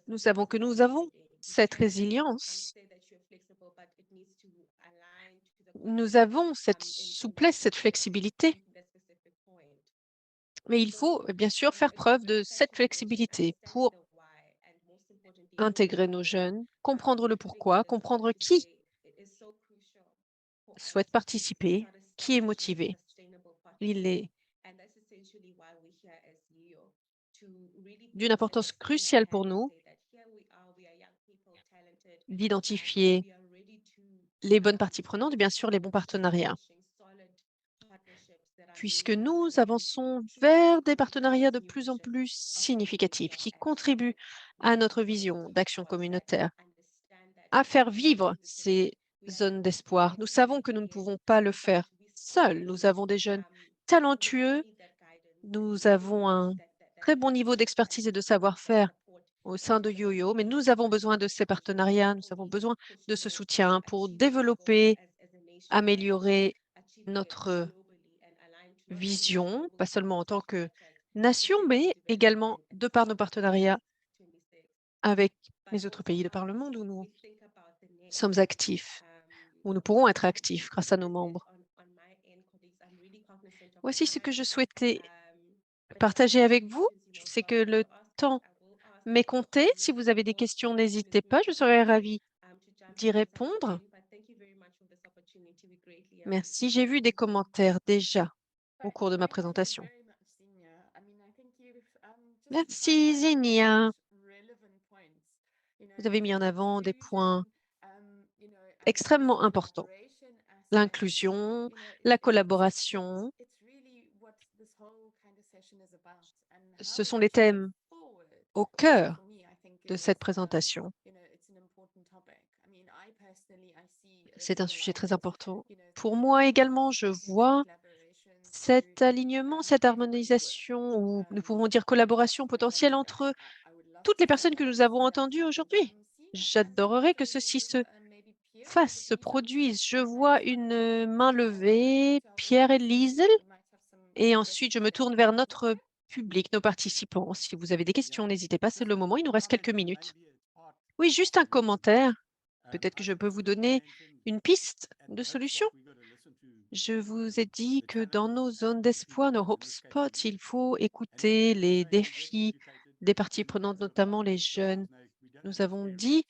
Nous savons que nous avons cette résilience. Nous avons cette souplesse, cette flexibilité. Mais il faut bien sûr faire preuve de cette flexibilité pour intégrer nos jeunes, comprendre le pourquoi, comprendre qui souhaite participer, qui est motivé. Il est d'une importance cruciale pour nous d'identifier les bonnes parties prenantes, bien sûr les bons partenariats, puisque nous avançons vers des partenariats de plus en plus significatifs qui contribuent à notre vision d'action communautaire, à faire vivre ces zones d'espoir. Nous savons que nous ne pouvons pas le faire seuls. Nous avons des jeunes talentueux, nous avons un très bon niveau d'expertise et de savoir-faire au sein de YoYo, mais nous avons besoin de ces partenariats, nous avons besoin de ce soutien pour développer, améliorer notre vision, pas seulement en tant que nation, mais également de par nos partenariats avec les autres pays de par le monde où nous sommes actifs, où nous pourrons être actifs grâce à nos membres. Voici ce que je souhaitais partager avec vous. Je sais que le temps m'est compté. Si vous avez des questions, n'hésitez pas, je serai ravie d'y répondre. Merci, j'ai vu des commentaires déjà au cours de ma présentation. Merci, Zénia. Vous avez mis en avant des points extrêmement importants. L'inclusion, la collaboration. Ce sont les thèmes au cœur de cette présentation. C'est un sujet très important. Pour moi également, je vois cet alignement, cette harmonisation, ou nous pouvons dire collaboration potentielle entre toutes les personnes que nous avons entendues aujourd'hui. J'adorerais que ceci se fasse, se produise. Je vois une main levée, Pierre-Élise, et ensuite je me tourne vers notre public, nos participants. Si vous avez des questions, n'hésitez pas, c'est le moment. Il nous reste quelques minutes. Oui, juste un commentaire. Peut-être que je peux vous donner une piste de solution. Je vous ai dit que dans nos zones d'espoir, nos hope spots, il faut écouter les défis des parties prenantes, notamment les jeunes. Nous avons dit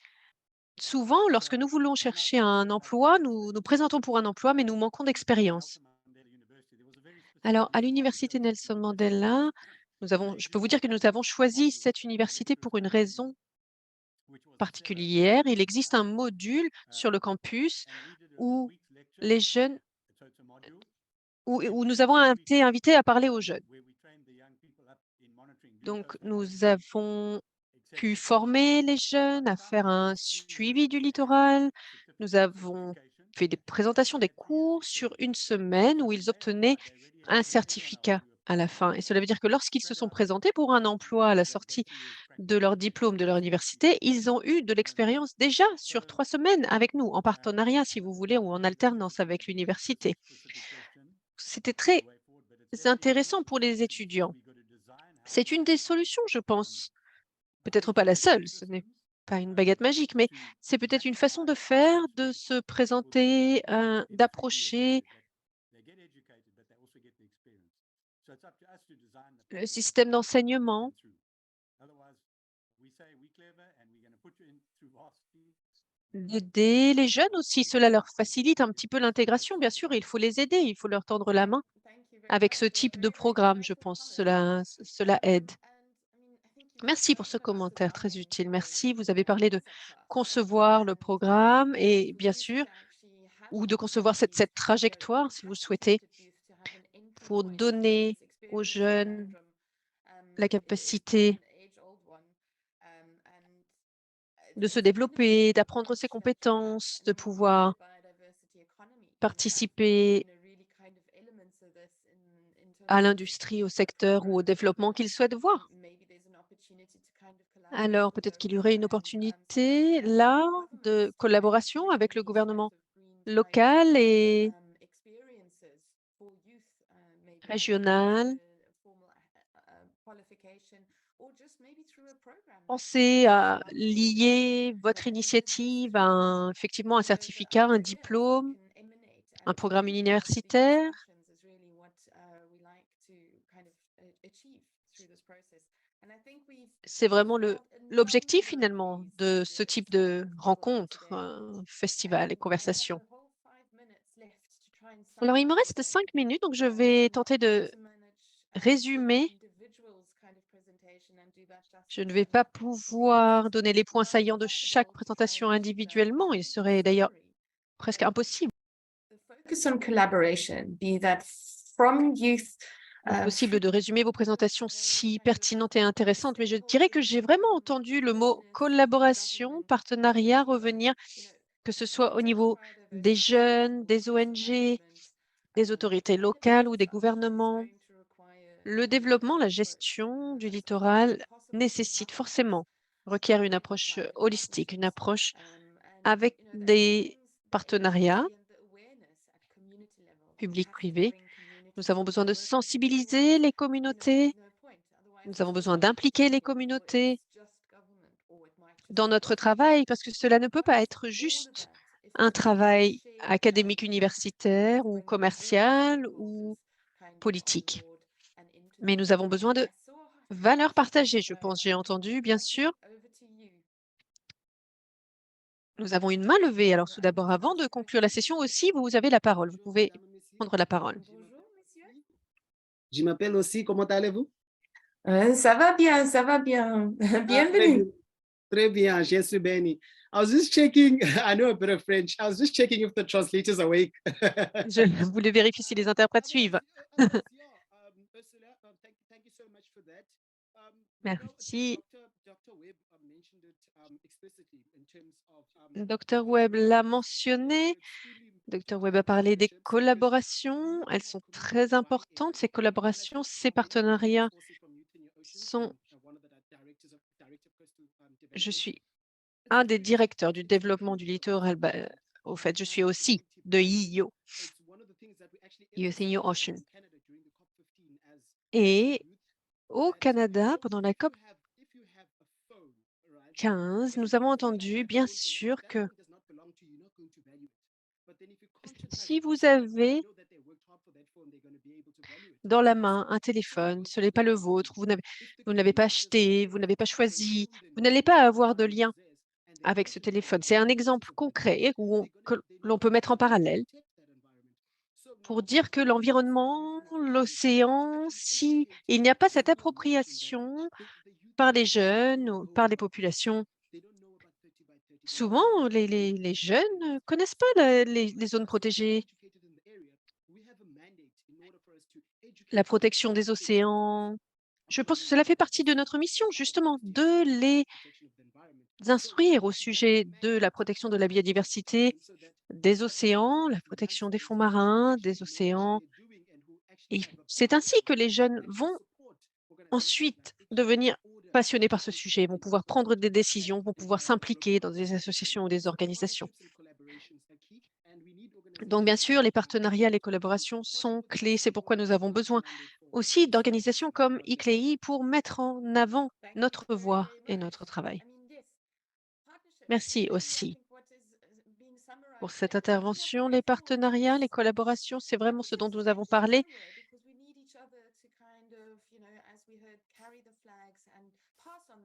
souvent, lorsque nous voulons chercher un emploi, nous nous présentons pour un emploi, mais nous manquons d'expérience. Alors, à l'université Nelson Mandela, je peux vous dire que nous avons choisi cette université pour une raison particulière. Il existe un module sur le campus où les jeunes, où nous avons été invités à parler aux jeunes. Donc, nous avons pu former les jeunes à faire un suivi du littoral. Nous avons fait des présentations, des cours sur une semaine où ils obtenaient un certificat à la fin. Et cela veut dire que lorsqu'ils se sont présentés pour un emploi à la sortie de leur diplôme de leur université, ils ont eu de l'expérience déjà sur 3 semaines avec nous, en partenariat, si vous voulez, ou en alternance avec l'université. C'était très intéressant pour les étudiants. C'est une des solutions, je pense. Peut-être pas la seule, ce n'est pas une baguette magique, mais c'est peut-être une façon de faire, de se présenter, d'approcher le système d'enseignement. D'aider les jeunes aussi, cela leur facilite un petit peu l'intégration. Bien sûr, il faut les aider, il faut leur tendre la main. Avec ce type de programme, je pense, cela aide. Merci pour ce commentaire très utile. Merci. Vous avez parlé de concevoir le programme et bien sûr, ou de concevoir cette trajectoire, si vous le souhaitez, pour donner aux jeunes la capacité de se développer, d'apprendre ses compétences, de pouvoir participer à l'industrie, au secteur ou au développement qu'ils souhaitent voir. Alors, peut-être qu'il y aurait une opportunité là de collaboration avec le gouvernement local et régional. Pensez à lier votre initiative à effectivement un certificat, un diplôme, un programme universitaire. C'est vraiment l'objectif finalement de ce type de rencontre, festival et conversation. Alors, il me reste 5 minutes, donc je vais tenter de résumer. Je ne vais pas pouvoir donner les points saillants de chaque présentation individuellement. Il serait d'ailleurs presque impossible. Impossible de résumer vos présentations si pertinentes et intéressantes, mais je dirais que j'ai vraiment entendu le mot collaboration, partenariat revenir, que ce soit au niveau des jeunes, des ONG, des autorités locales ou des gouvernements. Le développement, la gestion du littoral nécessite forcément, requiert une approche holistique, une approche avec des partenariats publics-privés. Nous avons besoin de sensibiliser les communautés. Nous avons besoin d'impliquer les communautés dans notre travail parce que cela ne peut pas être juste un travail académique universitaire ou commercial ou politique. Mais nous avons besoin de valeurs partagées, je pense. J'ai entendu, bien sûr. Nous avons une main levée. Alors, tout d'abord, avant de conclure la session aussi, vous avez la parole. Vous pouvez prendre la parole. Je m'appelle aussi, comment allez-vous? Ça va bien, ça va bien. Bienvenue. Très bien, je suis béni. I was just checking, I know a bit of French. I was just checking if the translator's awake. Je voulais vérifier si les interprètes suivent. Merci. Dr. Webb l'a mentionné. Dr. Webb a parlé des collaborations. Elles sont très importantes. Ces collaborations, ces partenariats sont... Je suis un des directeurs du développement du littoral. Au fait, je suis aussi de YIO, Youth in Your Ocean. Et au Canada, pendant la COP 15, nous avons entendu, bien sûr, que si vous avez dans la main un téléphone, ce n'est pas le vôtre, vous ne l'avez pas acheté, vous n'avez pas choisi, vous n'allez pas avoir de lien avec ce téléphone. C'est un exemple concret que l'on peut mettre en parallèle pour dire que l'environnement, l'océan, si il n'y a pas cette appropriation par les jeunes ou par les populations, souvent les jeunes ne connaissent pas les zones protégées. La protection des océans, je pense que cela fait partie de notre mission, justement, de les instruire au sujet de la protection de la biodiversité, des océans, la protection des fonds marins, des océans. Et c'est ainsi que les jeunes vont ensuite devenir passionnés par ce sujet, vont pouvoir prendre des décisions, vont pouvoir s'impliquer dans des associations ou des organisations. Donc, bien sûr, les partenariats, les collaborations sont clés. C'est pourquoi nous avons besoin aussi d'organisations comme ICLEI pour mettre en avant notre voix et notre travail. Merci aussi pour cette intervention. Les partenariats, les collaborations, c'est vraiment ce dont nous avons parlé.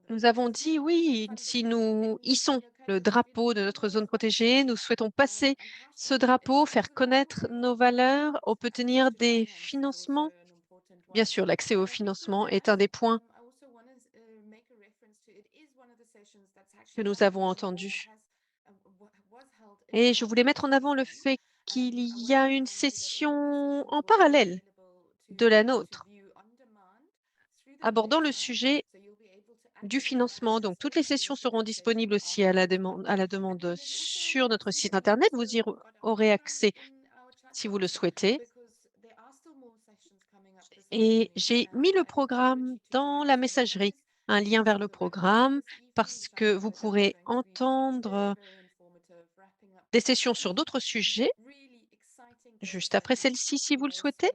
Nous avons dit, oui, si nous hissons le drapeau de notre zone protégée, nous souhaitons passer ce drapeau, faire connaître nos valeurs, obtenir des financements. Bien sûr, l'accès au financement est un des points que nous avons entendus. Et je voulais mettre en avant le fait qu'il y a une session en parallèle de la nôtre abordant le sujet du financement. Donc, toutes les sessions seront disponibles aussi à la demande sur notre site Internet. Vous y aurez accès si vous le souhaitez. Et j'ai mis le programme dans la messagerie, un lien vers le programme, parce que vous pourrez entendre des sessions sur d'autres sujets, juste après celle-ci, si vous le souhaitez.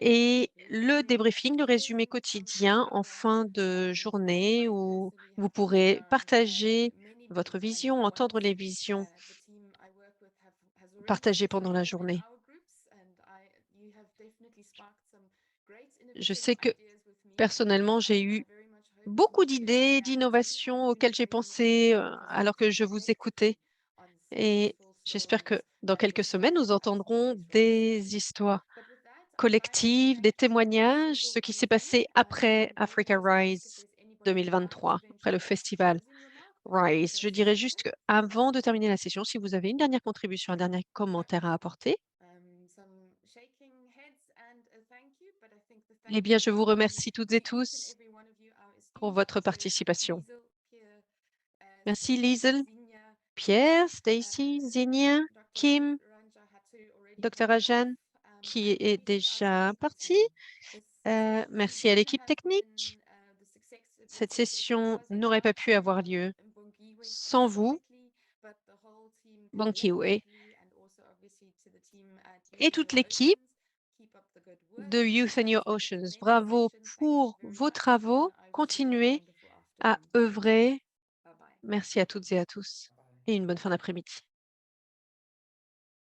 Et le débriefing, le résumé quotidien en fin de journée où vous pourrez partager votre vision, entendre les visions partagées pendant la journée. Je sais que personnellement, j'ai eu beaucoup d'idées, d'innovations auxquelles j'ai pensé alors que je vous écoutais. Et j'espère que dans quelques semaines, nous entendrons des histoires collectives, des témoignages, ce qui s'est passé après Africa Rise 2023, après le festival Rise. Je dirais juste qu'avant de terminer la session, si vous avez une dernière contribution, un dernier commentaire à apporter, eh bien, je vous remercie toutes et tous pour votre participation. Merci Liesel, Pierre, Stacy, Zinia, Kim, Dr. Rajan, qui est déjà parti. Merci à l'équipe technique. Cette session n'aurait pas pu avoir lieu sans vous, Bankiwe, et toute l'équipe de Youth in Your Oceans. Bravo pour vos travaux. Continuez à œuvrer. Merci à toutes et à tous et une bonne fin d'après-midi.